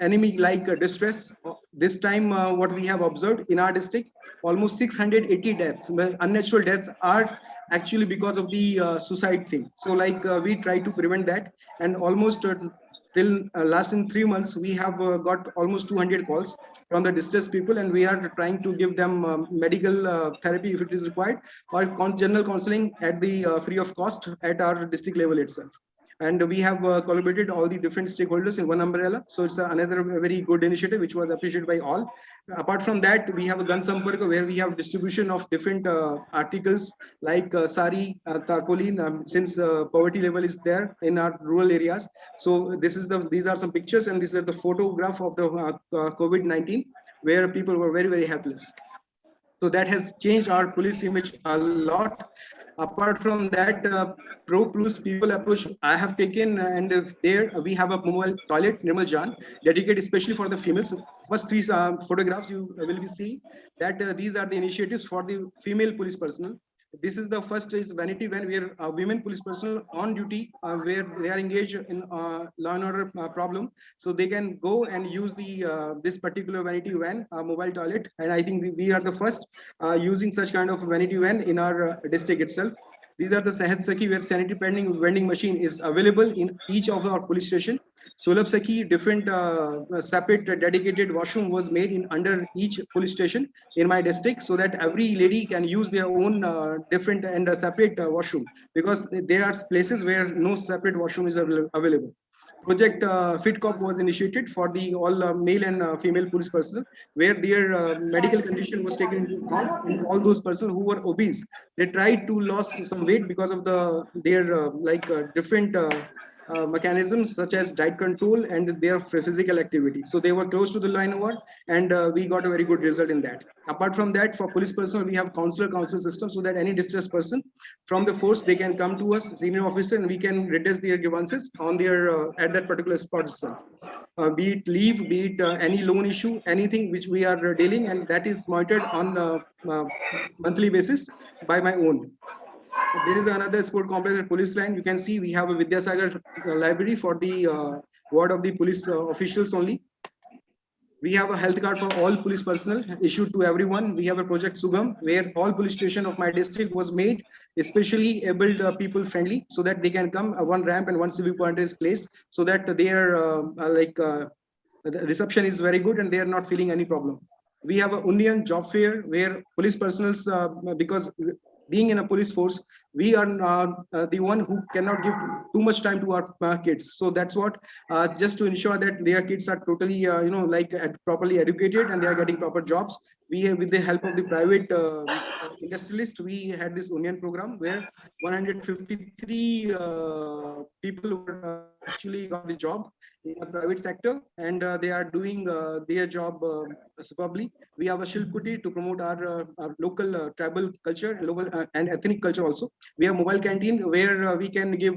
Speaker 8: enemy like distress. This time what we have observed in our district, almost 680 deaths, unnatural deaths, are actually because of the suicide thing. So we try to prevent that, and almost till last in 3 months we have got almost 200 calls from the distressed people, and we are trying to give them medical therapy if it is required, or general counseling at the free of cost at our district level itself. And we have collaborated all the different stakeholders in one umbrella. So it's another very good initiative which was appreciated by all. Apart from that, we have a Gan Samparka, where we have distribution of different articles like sari, tarpaulin, since poverty level is there in our rural areas. So these are some pictures, and these are the photograph of the COVID-19, where people were very, very helpless. So that has changed our police image a lot. Apart from that, pro plus people approach I have taken, and there we have a mobile toilet, Nirmal Jan, dedicated especially for the females. First three photographs you will be seeing that these are the initiatives for the female police personnel. This is the first is vanity van, where women police personnel on duty, where they are engaged in law and order problem, so they can go and use the this particular vanity van, mobile toilet. And I think we are the first using such kind of vanity van in our district itself. These are the Sehat Saki, where sanitary pending vending machine is available in each of our police station. Sulabh Saki, different separate dedicated washroom was made in under each police station in my district, so that every lady can use their own different and separate washroom, because there are places where no separate washroom is available. Project Fit Cop was initiated for the all male and female police personnel, where their medical condition was taken into account. And all those persons who were obese, they tried to lose some weight because of their different mechanisms such as diet control and their physical activity. So they were close to the line over, and we got a very good result in that. Apart from that, for police personnel, we have counsel system, so that any distressed person from the force, they can come to us, senior officer, and we can redress their grievances on their at that particular spot itself. Be it leave, be it any loan issue, anything which we are dealing, and that is monitored on monthly basis by my own. There is another sport complex at police line. You can see we have a Vidyasagar library for the ward of the police officials only. We have a health card for all police personnel issued to everyone. We have a project Sugam, where all police station of my district was made especially abled people friendly, so that they can come. One ramp and one civic pointer is placed, so that their the reception is very good and they are not feeling any problem. We have a Union job fair, where police personnel, because being in a police force, we are the one who cannot give too much time to our kids. So that's what, just to ensure that their kids are totally, properly educated and they are getting proper jobs. We have, with the help of the private industrialist, we had this union program where 153 people were actually got the job in the private sector, and they are doing their job superbly. We have a Shilputi to promote our local tribal culture, local and ethnic culture also. We have mobile canteen where we can give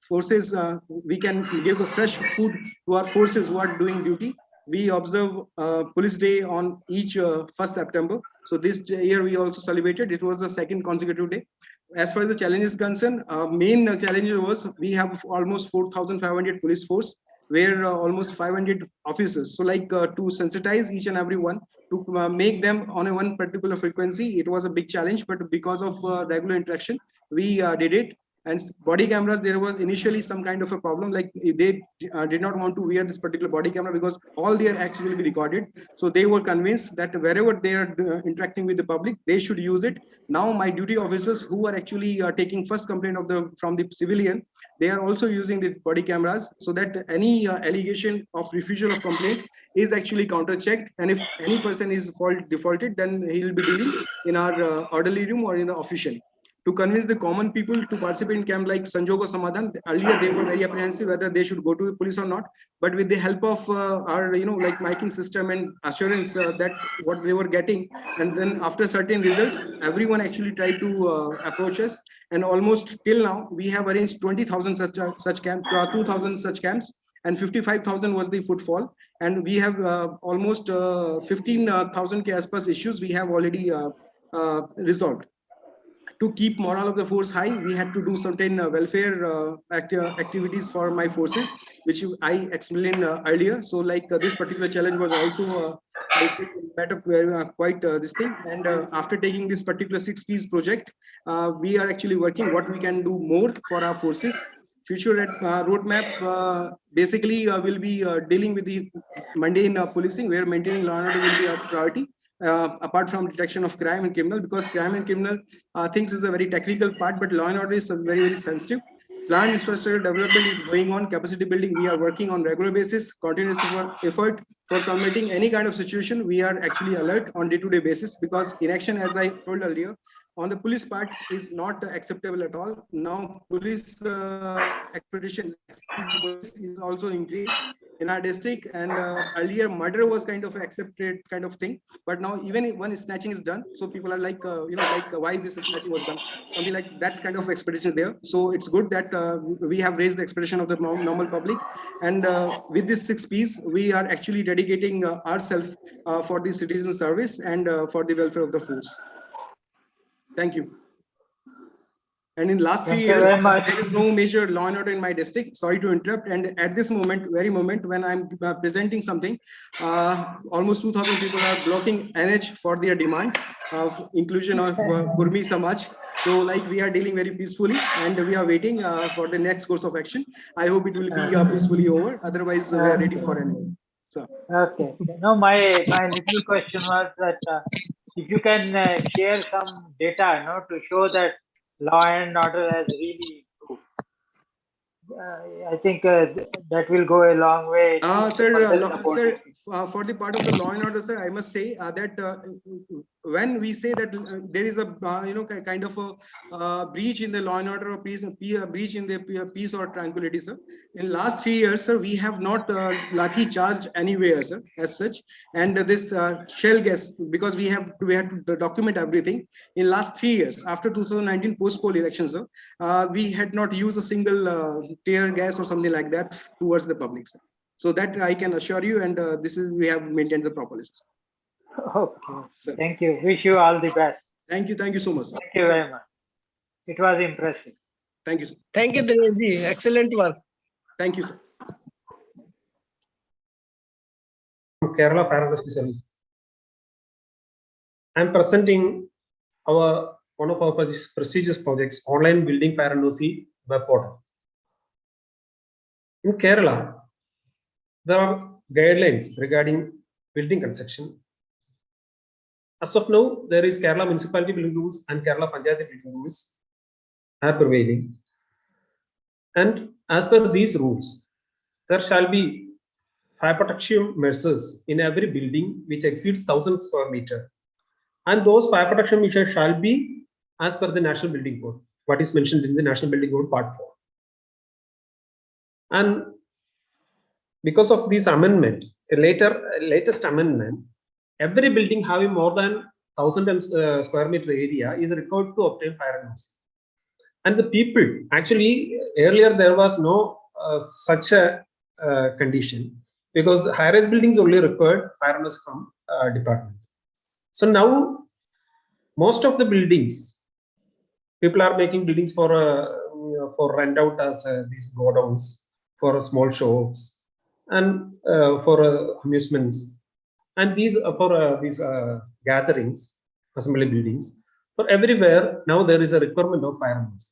Speaker 8: forces, we can give a fresh food to our forces who are doing duty. We observe Police Day on each 1st September. So this year we also celebrated. It was the second consecutive day. As far as the challenge is concerned, main challenge was we have almost 4,500 police force, where almost 500 officers. So like to sensitize each and every one, to make them on a one particular frequency, it was a big challenge. But because of regular interaction, we did it. And body cameras, there was initially some kind of a problem, like they did not want to wear this particular body camera because all their acts will be recorded. So they were convinced that wherever they are interacting with the public, they should use it. Now my duty officers who are actually taking first complaint from the civilian, they are also using the body cameras, so that any allegation of refusal of complaint is actually counter checked, and if any person is defaulted, then he will be dealing in our orderly room or in the officially. To convince the common people to participate in camp like Sanjogo Samadhan, earlier they were very apprehensive whether they should go to the police or not. But with the help of our, like miking system and assurance that what they were getting, and then after certain results, everyone actually tried to approach us. And almost till now, we have arranged 20,000 such camps, 2,000 such camps, and 55,000 was the footfall. And we have almost 15,000 CASPAS issues we have already resolved. To keep morale of the force high, we had to do certain welfare activities for my forces, which I explained earlier. So like this particular challenge was also met up quite this thing. And after taking this particular 6 piece project, we are actually working what we can do more for our forces. Future roadmap basically will be dealing with the mundane policing, where maintaining law and order will be a priority. Apart from detection of crime and criminal, because crime and criminal things is a very technical part, but law and order is very, very sensitive. Plant infrastructure development is going on, capacity building we are working on regular basis, continuous effort for combating any kind of situation. We are actually alert on day-to-day basis, because inaction, as I told earlier, on the police part is not acceptable at all. Now police expedition is also increased in our district, and earlier murder was kind of accepted kind of thing, but now even when snatching is done, so people are like why this snatching was done, something like that kind of expedition is there. So it's good that we have raised the expectation of the normal public, and with this 6 Ps we are actually dedicating ourselves for the citizen service and for the welfare of the force. Thank you. And in last 3 years, there is no major law and order in my district. Sorry to interrupt. And at this very moment when I'm presenting something, almost 2,000 people are blocking NH for their demand of inclusion of Gurmi Samaj. So like we are dealing very peacefully, and we are waiting for the next course of action. I hope it will be peacefully over. Otherwise, we are ready for anything. So.
Speaker 2: Okay. No, my little question was that if you can share some data, to show that law and order has really improved. I think that will go a long way.
Speaker 8: Sir, for the part of the law and order, sir, I must say that when we say that there is a kind of a breach in the law and order, or breach in the peace or tranquility, sir. In last 3 years, sir, we have not lathi charged anywhere, sir, as such. And this shell gas, because we had to document everything. In last 3 years, after 2019 post-poll elections, sir, we had not used a single tear gas or something like that towards the public, sir. So that I can assure you, and we have maintained the proper list.
Speaker 2: Okay. Sir. Thank you. Wish you all the best.
Speaker 8: Thank you so much, sir.
Speaker 2: Thank you very much. It was impressive.
Speaker 8: Thank you, sir.
Speaker 3: Thank you, Dineshji. Excellent work.
Speaker 8: Thank you, sir.
Speaker 7: Kerala Paradise Service. I am presenting one of our prestigious projects, online building Paradise web portal. In Kerala, there are guidelines regarding building construction. As of now, there is Kerala Municipality Building Rules and Kerala Panchayat Building Rules are prevailing. And as per these rules, there shall be fire protection measures in every building which exceeds 1,000 square meter. And those fire protection measures shall be as per the National Building Code, what is mentioned in the National Building Code Part 4. And because of this amendment, latest amendment, every building having more than 1,000 square meter area is required to obtain fire NOC. And the people, actually, earlier there was no such a condition, because high-rise buildings only required fire NOC from department. So now, most of the buildings, people are making buildings for rent out as these godowns, for small shops, and for amusements, and these for these gatherings, assembly buildings. For everywhere now there is a requirement of fire NOC.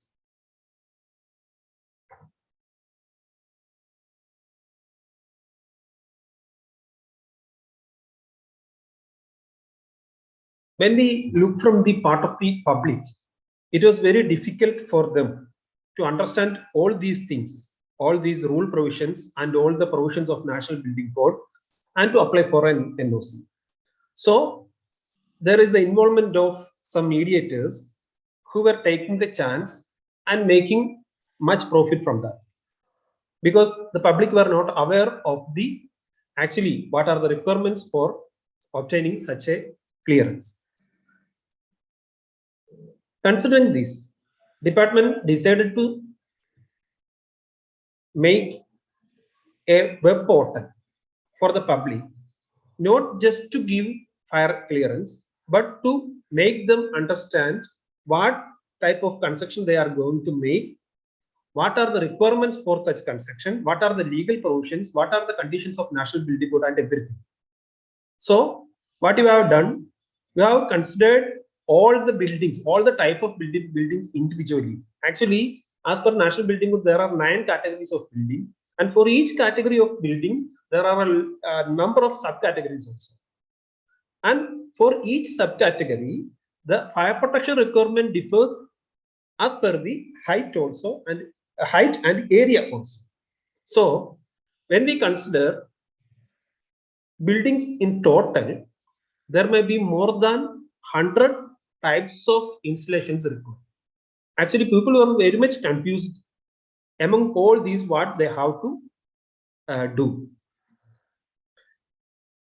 Speaker 7: When we look from the part of the public, it was very difficult for them to understand all these things, all these rule provisions and all the provisions of National Building Code, and to apply for an NOC. So there is the involvement of some mediators who were taking the chance and making much profit from that, because the public were not aware of the actually what are the requirements for obtaining such a clearance. Considering this, department decided to make a web portal for the public, not just to give fire clearance, but to make them understand what type of construction they are going to make, what are the requirements for such construction, what are the legal provisions, what are the conditions of National Building Code, and everything. So what you have done, you have considered all the buildings, all the type of buildings individually. Actually, as per National Building Code, there are 9 categories of building, and for each category of building, there are a number of subcategories also. And for each subcategory, the fire protection requirement differs as per the height also, and height and area also. So when we consider buildings in total, there may be more than 100 types of installations required. Actually, people were very much confused among all these what they have to do.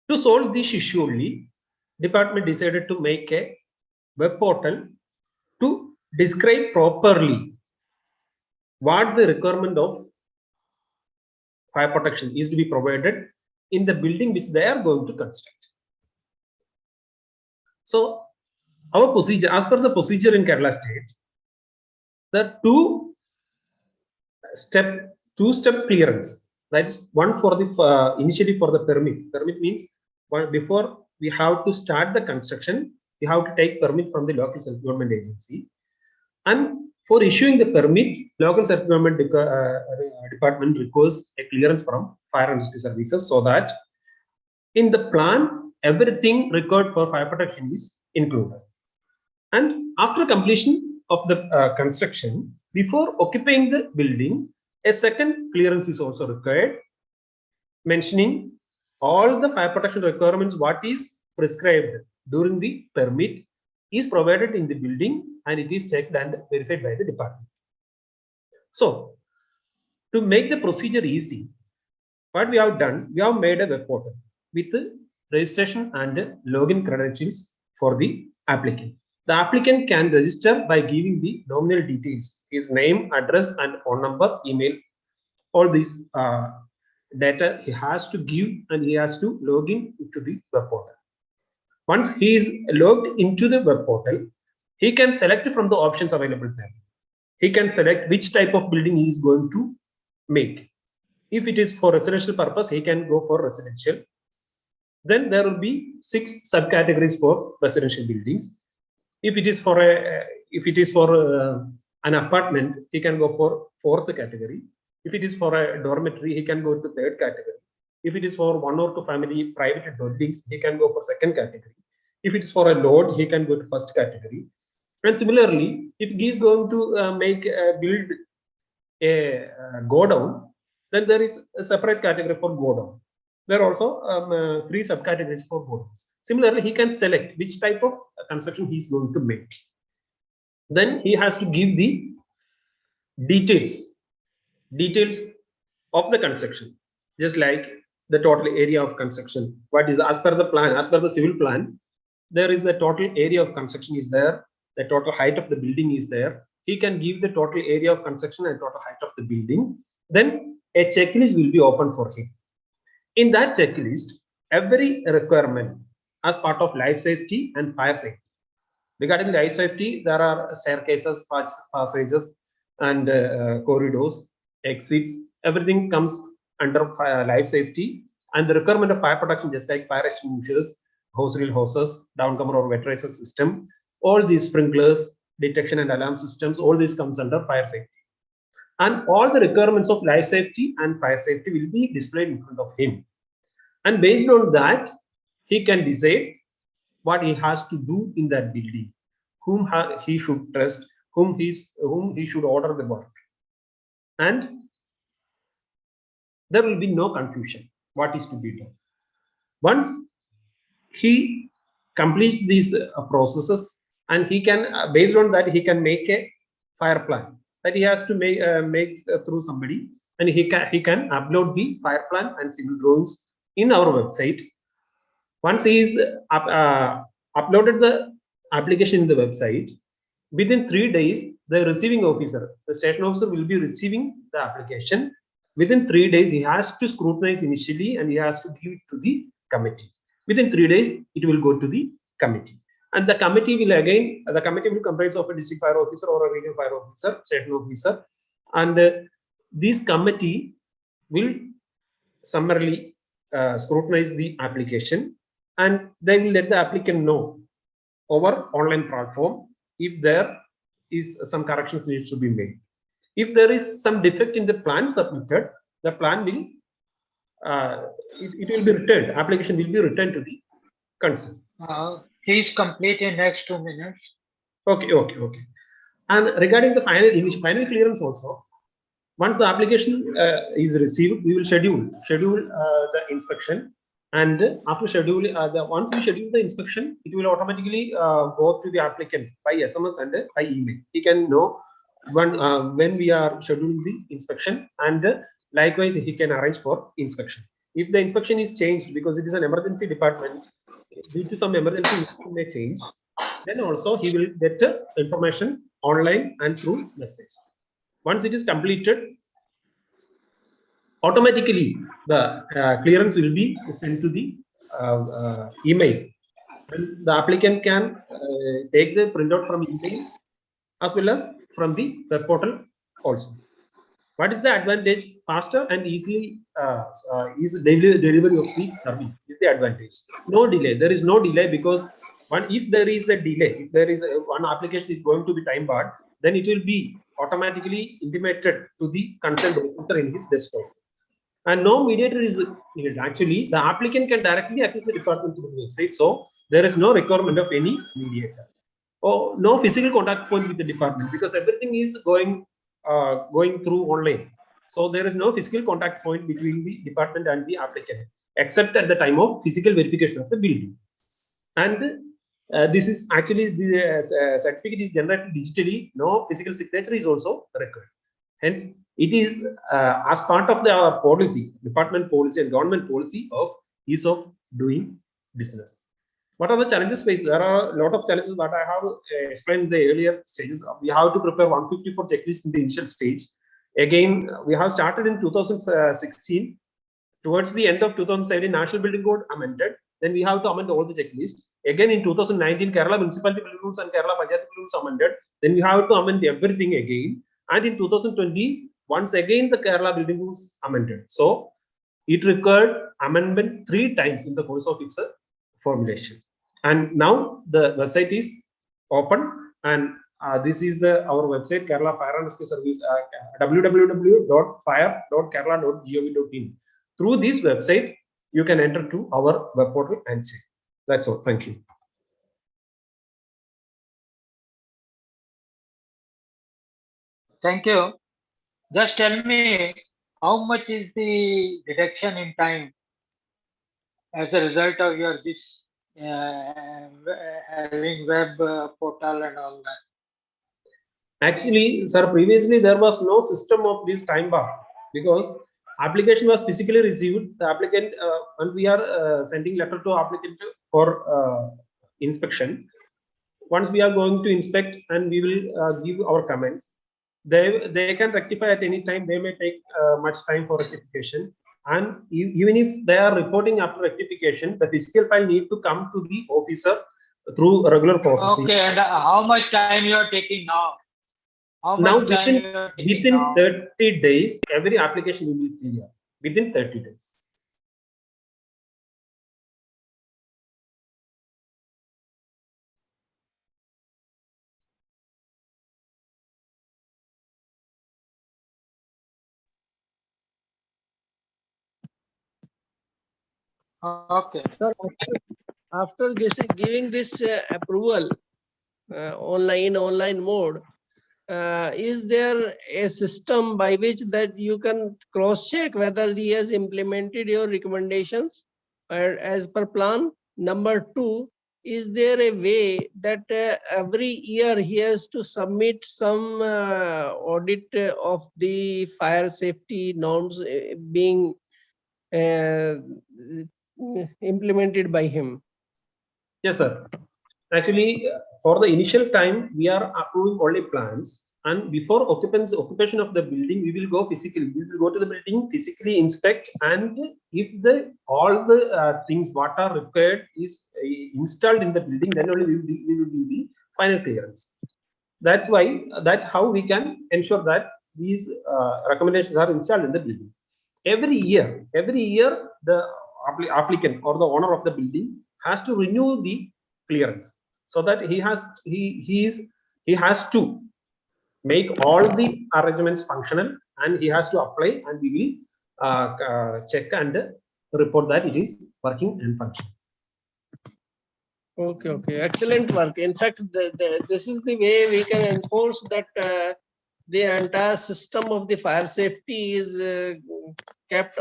Speaker 7: To solve this issue only, department decided to make a web portal to describe properly what the requirement of fire protection is to be provided in the building which they are going to construct. So our procedure, as per the procedure in Kerala state, the two-step clearance, that is one for the initially for the permit. Permit means before we have to start the construction, we have to take permit from the local self-government agency, and for issuing the permit, local self-government department requires a clearance from fire and rescue services, so that in the plan everything required for fire protection is included. And after completion of the construction, before occupying the building, a second clearance is also required, mentioning all the fire protection requirements what is prescribed during the permit is provided in the building, and it is checked and verified by the department. So to make the procedure easy, what we have done, we have made a web portal with registration and login credentials for the applicant. The applicant can register by giving the nominal details, his name, address, and phone number, email, all these data he has to give, and he has to log in to the web portal. Once he is logged into the web portal, he can select from the options available there. He can select which type of building he is going to make. If it is for residential purpose, he can go for residential. Then there will be 6 subcategories for residential buildings. If it is for an apartment, he can go for 4th category. If it is for a dormitory, he can go to 3rd category. If it is for 1 or 2 family private dwellings, he can go for 2nd category. If it is for a lodge, he can go to first category. And similarly, if he is going to build a go down, then there is a separate category for go down. There are also 3 subcategories for go downs. Similarly, he can select which type of construction he is going to make. Then he has to give the details of the construction, just like the total area of construction. What is as per the plan, as per the civil plan, there is the total area of construction is there, the total height of the building is there. He can give the total area of construction and total height of the building. Then a checklist will be open for him. In that checklist, every requirement as part of life safety and fire safety. Regarding life safety, there are staircases, passages, and corridors, exits. Everything comes under life safety. And the requirement of fire protection, just like fire extinguishers, hose reel hoses, downcomer or wet riser system, all these sprinklers, detection and alarm systems, all this comes under fire safety. And all the requirements of life safety and fire safety will be displayed in front of him. And based on that, he can decide what he has to do in that building, whom he should trust, whom he should order the work. And there will be no confusion what is to be done. Once he completes these processes, and he can based on that, he can make a fire plan that he has to make through somebody, and he can upload the fire plan and civil drawings in our website. Once he is uploaded the application in the website, within 3 days, the receiving officer, the station officer, will be receiving the application. Within 3 days, he has to scrutinize initially, and he has to give it to the committee. Within 3 days, it will go to the committee. And the committee will comprise of a district fire officer or a regional fire officer, station officer. And this committee will summarily scrutinize the application, and they will let the applicant know over online platform if there is some corrections needs to be made. If there is some defect in the plan submitted, the plan will it will be returned. Application will be returned to the concern.
Speaker 2: Please complete in next 2 minutes.
Speaker 7: Okay. And regarding the final clearance also, once the application is received, we will schedule the inspection. And after schedule, once we schedule the inspection, it will automatically go to the applicant by SMS and by email. He can know when we are scheduling the inspection, and likewise he can arrange for inspection. If the inspection is changed because it is an emergency department, due to some emergency it may change, then also he will get information online and through message. Once it is completed, automatically the clearance will be sent to the email, and the applicant can take the printout from email as well as from the web portal also. What is the advantage? Faster and easy delivery of the service is the advantage. No delay. There is no delay, because if there is a delay, if there is one application is going to be time barred, then it will be automatically intimated to the concerned officer in his desktop. And no mediator is needed. Actually, the applicant can directly access the department through the website, so there is no requirement of any mediator. No physical contact point with the department, because everything is going through online. So there is no physical contact point between the department and the applicant, except at the time of physical verification of the building. And this is actually the certificate is generated digitally. No physical signature is also required. Hence, it is as part of our policy, department policy and government policy of ease of doing business. What are the challenges faced? There are a lot of challenges, but I have explained in the earlier stages. We have to prepare 154 checklists in the initial stage. Again, we have started in 2016. Towards the end of 2017, National Building Code amended. Then we have to amend all the checklists. Again, in 2019, Kerala Municipality Building Rules and Kerala Panchayat Rules amended. Then we have to amend everything again. And in 2020, once again, the Kerala Building Rules amended. So it required amendment 3 times in the course of its formulation. And now the website is open, and this is our website, Kerala Fire and Rescue Service, www.fire.kerala.gov.in. Through this website, you can enter to our web portal and check. That's all. Thank you.
Speaker 2: Thank you. Just tell me how much is the reduction in time as a result of your this having web portal and all that.
Speaker 7: Actually, sir, previously there was no system of this time bar because application was physically received. The applicant and we are sending letter to applicant for inspection. Once we are going to inspect and we will give our comments, they can rectify at any time. They may take much time for rectification, and even if they are reporting after rectification, the physical file need to come to the officer through regular processing.
Speaker 2: Okay, and how much time you are taking now? How
Speaker 7: Now
Speaker 2: much time you are taking
Speaker 7: within
Speaker 2: now?
Speaker 7: 30 days, every application will be clear within 30 days.
Speaker 2: Okay.
Speaker 3: Sir, after giving this approval online mode, is there a system by which that you can cross check whether he has implemented your recommendations as per plan? Number two, is there a way that every year he has to submit some audit of the fire safety norms being implemented by him?
Speaker 7: Yes, sir. Actually, for the initial time, we are approving only plans. And before occupation of the building, we will go physically. We will go to the building, physically inspect, and if all the things what are required is installed in the building, then only we will do the final clearance. That's how we can ensure that these recommendations are installed in the building. Every year, the applicant or the owner of the building has to renew the clearance, so that he has to make all the arrangements functional, and he has to apply, and we will check and report that it is working and functioning.
Speaker 3: Okay, excellent work. In fact, this is the way we can enforce that the entire system of the fire safety is kept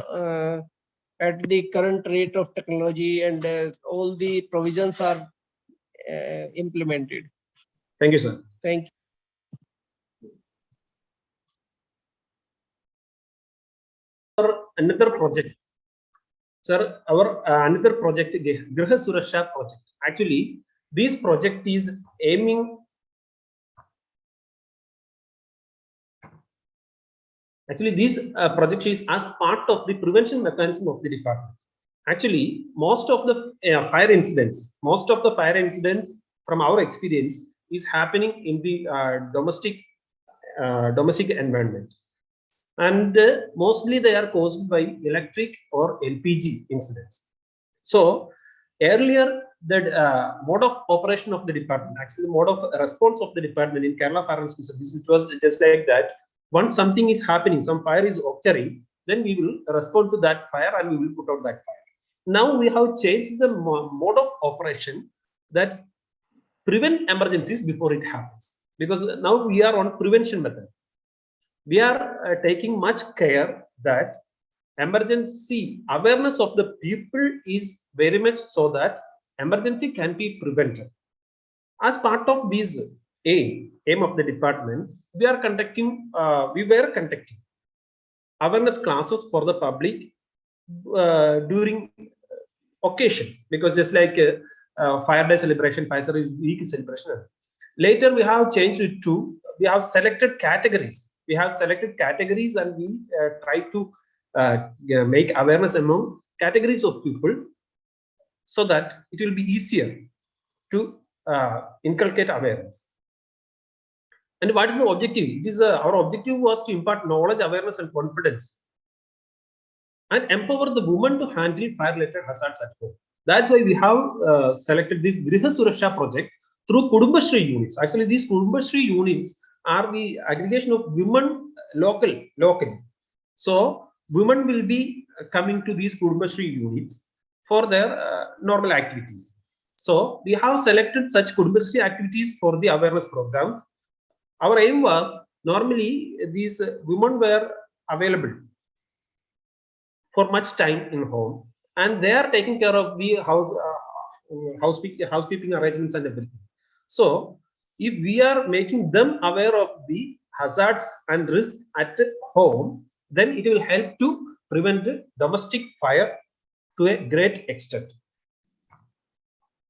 Speaker 3: at the current rate of technology, and all the provisions are implemented.
Speaker 7: Thank you, sir.
Speaker 3: Thank you.
Speaker 7: Another project, sir, our another project, Griha Suraksha project. Actually, this project is aiming. Actually, this project is as part of the prevention mechanism of the department. Actually, most of the fire incidents from our experience is happening in the domestic environment, and mostly they are caused by electric or LPG incidents. So earlier, the mode of operation of the department, actually mode of response of the department in Kerala Fire and Rescue Services, it was just like that. Once something is happening, some fire is occurring, then we will respond to that fire and we will put out that fire. Now we have changed the mode of operation that prevent emergencies before it happens, because now we are on prevention method. We are taking much care that emergency awareness of the people is very much so that emergency can be prevented. As part of this aim of the department, we were conducting awareness classes for the public during occasions, because just like Fire Day celebration, Fire Service Week celebration. Later we have changed it to, we have selected categories. And we try to make awareness among categories of people, so that it will be easier to inculcate awareness. And what is the objective? It is our objective was to impart knowledge, awareness, and confidence, and empower the women to handle fire-related hazards at home. That's why we have selected this Griha Suraksha project through Kudumbashree units. Actually, these Kudumbashree units are the aggregation of women locally. So women will be coming to these Kudumbashree units for their normal activities. So we have selected such Kudumbashree activities for the awareness programs. Our aim was normally these women were available for much time in home, and they are taking care of the housekeeping arrangements and everything. So if we are making them aware of the hazards and risk at home, then it will help to prevent domestic fire to a great extent.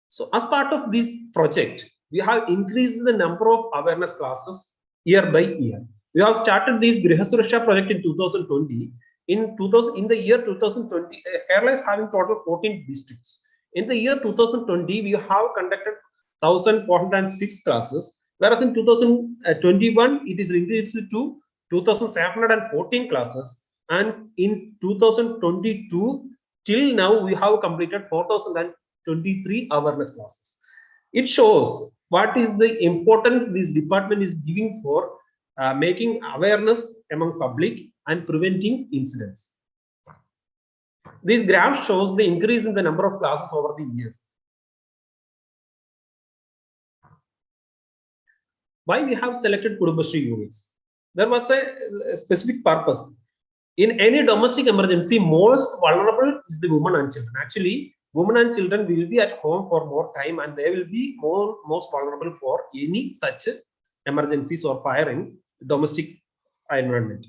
Speaker 7: So as part of this project, we have increased the number of awareness classes year by year. We have started this Griha Suraksha project in 2020. In the year 2020, Kerala is having total 14 districts. In the year 2020, we have conducted 1,406 classes, whereas in 2021, it is increased to 2,714 classes, and in 2022, till now, we have completed 4,023 awareness classes. It shows what is the importance this department is giving for making awareness among public and preventing incidents. This graph shows the increase in the number of classes over the years. Why we have selected Kudumbashree units? There was a specific purpose. In any domestic emergency, most vulnerable is the women and children. Actually, women and children will be at home for more time, and they will be most vulnerable for any such emergencies or fire in domestic environment.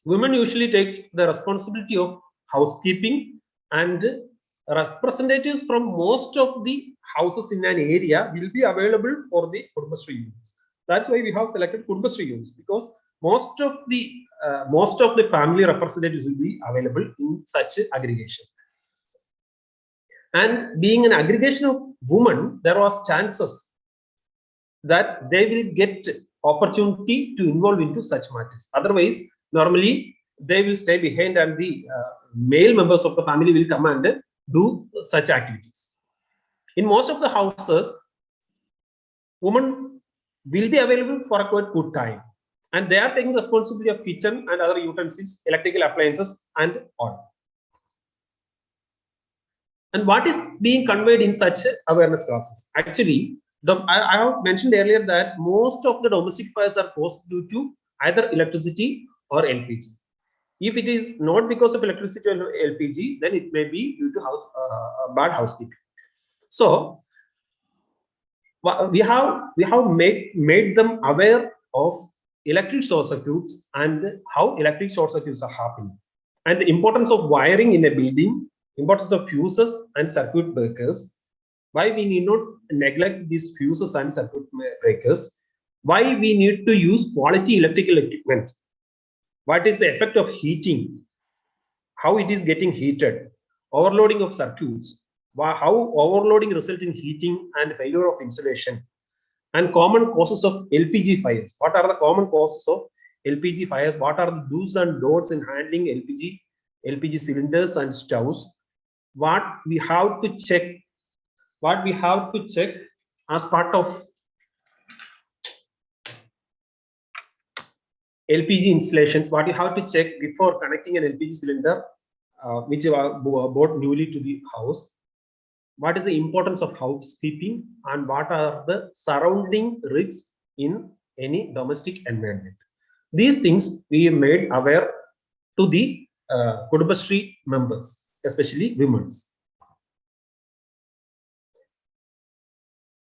Speaker 7: Women usually takes the responsibility of housekeeping, and representatives from most of the houses in an area will be available for the Kudumbashree units. That's why we have selected Kudumbashree units, because most of the family representatives will be available in such aggregation. And being an aggregation of women, there was chances that they will get opportunity to involve into such matters. Otherwise, normally they will stay behind, and the male members of the family will come and do such activities. In most of the houses, women will be available for a quite good time, and they are taking responsibility of kitchen and other utensils, electrical appliances, and all. And what is being conveyed in such awareness classes? Actually, I have mentioned earlier that most of the domestic fires are caused due to either electricity or LPG. If it is not because of electricity or LPG, then it may be due to bad housekeeping. So we have made them aware of electric short circuits and how electric short circuits are happening, and the importance of wiring in a building, importance of fuses and circuit breakers, why we need not neglect these fuses and circuit breakers, why we need to use quality electrical equipment, what is the effect of heating, how it is getting heated, overloading of circuits, how overloading results in heating and failure of insulation, and common causes of LPG fires. What are the common causes of LPG fires? What are the do's and don'ts in handling LPG cylinders and stoves? What we have to check as part of LPG installations, what you have to check before connecting an LPG cylinder, which are bought newly to the house. What is the importance of housekeeping, and what are the surrounding risks in any domestic environment? These things we made aware to the Kudumbashree members, especially women.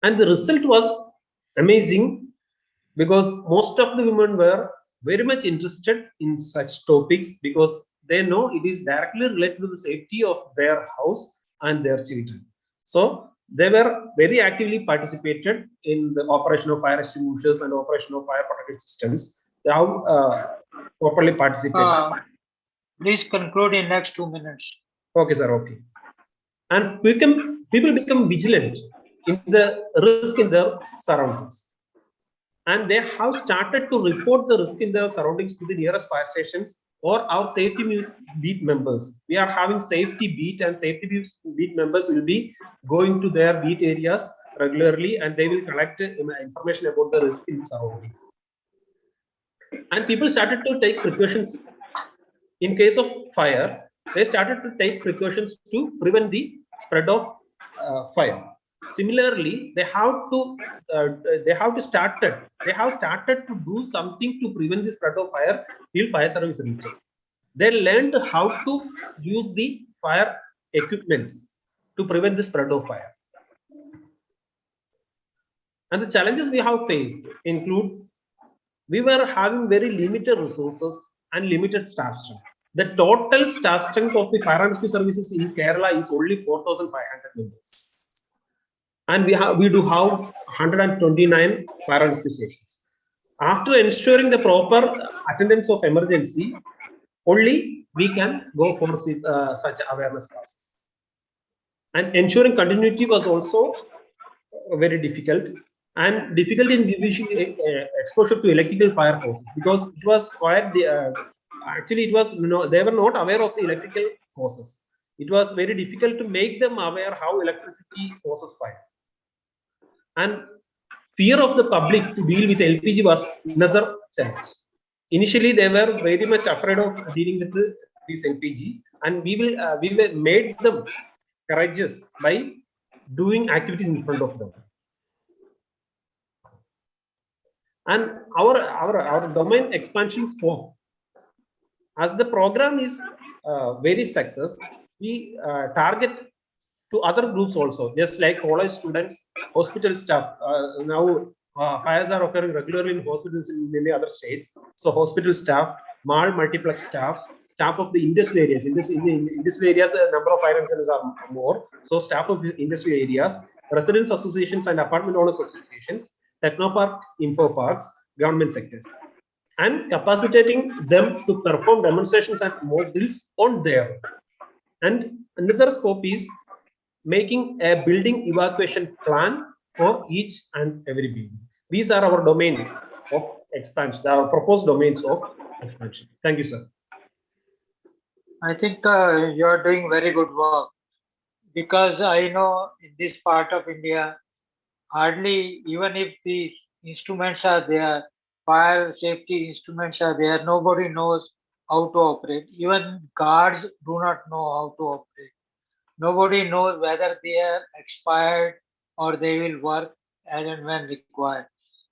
Speaker 7: And the result was amazing, because most of the women were very much interested in such topics, because they know it is directly related to the safety of their house and their children. So they were very actively participated in the operation of fire extinguishers and operation of fire protective systems. They have properly participated.
Speaker 2: Please conclude in next 2 minutes.
Speaker 7: Okay, sir. Okay. And people become vigilant in the risk in their surroundings, and they have started to report the risk in their surroundings to the nearest fire stations or our safety beat members. We are having safety beat, and safety beat members will be going to their beat areas regularly, and they will collect information about the risk in the surroundings. And people started to take precautions in case of fire. They started to take precautions to prevent the spread of fire. Similarly, they have started to do something to prevent the spread of fire till fire service reaches. They learned how to use the fire equipments to prevent the spread of fire. And the challenges we have faced include, we were having very limited resources and limited staff strength. The total staff strength of the fire and rescue services in Kerala is only 4,500 members. And we do have 129 fire and rescue stations. After ensuring the proper attendance of emergency, only we can go for such awareness classes. And ensuring continuity was also very difficult, and difficult in giving exposure to electrical fire causes, because it was quite actually it was they were not aware of the electrical causes. It was very difficult to make them aware how electricity causes fire. And fear of the public to deal with LPG was another challenge. Initially, they were very much afraid of dealing with this LPG, and we made them courageous by doing activities in front of them. And our domain expansion scope, as the program is very success, we target to other groups also, just like college students, hospital staff. Now fires are occurring regularly in hospitals in many other states. So hospital staff, mall multiplex staff, staff of the industrial areas. In the industrial areas, the number of fire incidents are more. So staff of the industrial areas, residents associations and apartment owners associations, technopark, info parks, government sectors, and capacitating them to perform demonstrations and mock drills on their. And another scope is making a building evacuation plan for each and every building. These are our domain of expansion, our proposed domains of expansion. Thank you, sir.
Speaker 2: I think you are doing very good work, because I know in this part of India, hardly, even if the instruments are there, fire safety instruments are there, nobody knows how to operate. Even guards do not know how to operate. Nobody knows whether they are expired or they will work as and when required.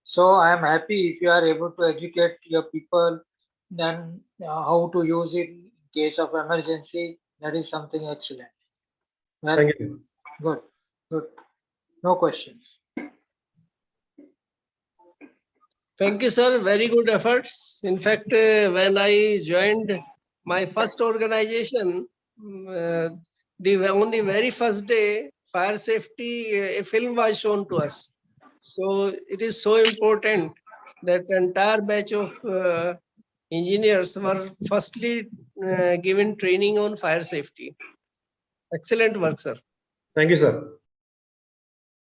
Speaker 2: So I am happy if you are able to educate your people then how to use it in case of emergency. That is something excellent. Well,
Speaker 7: Thank you.
Speaker 2: good, good. No questions.
Speaker 3: Thank you, sir. Very good efforts. In fact, when I joined my first organization, on the very first day, fire safety, a film was shown to us. So it is so important that entire batch of engineers were firstly given training on fire safety. Excellent work, sir.
Speaker 7: Thank you, sir.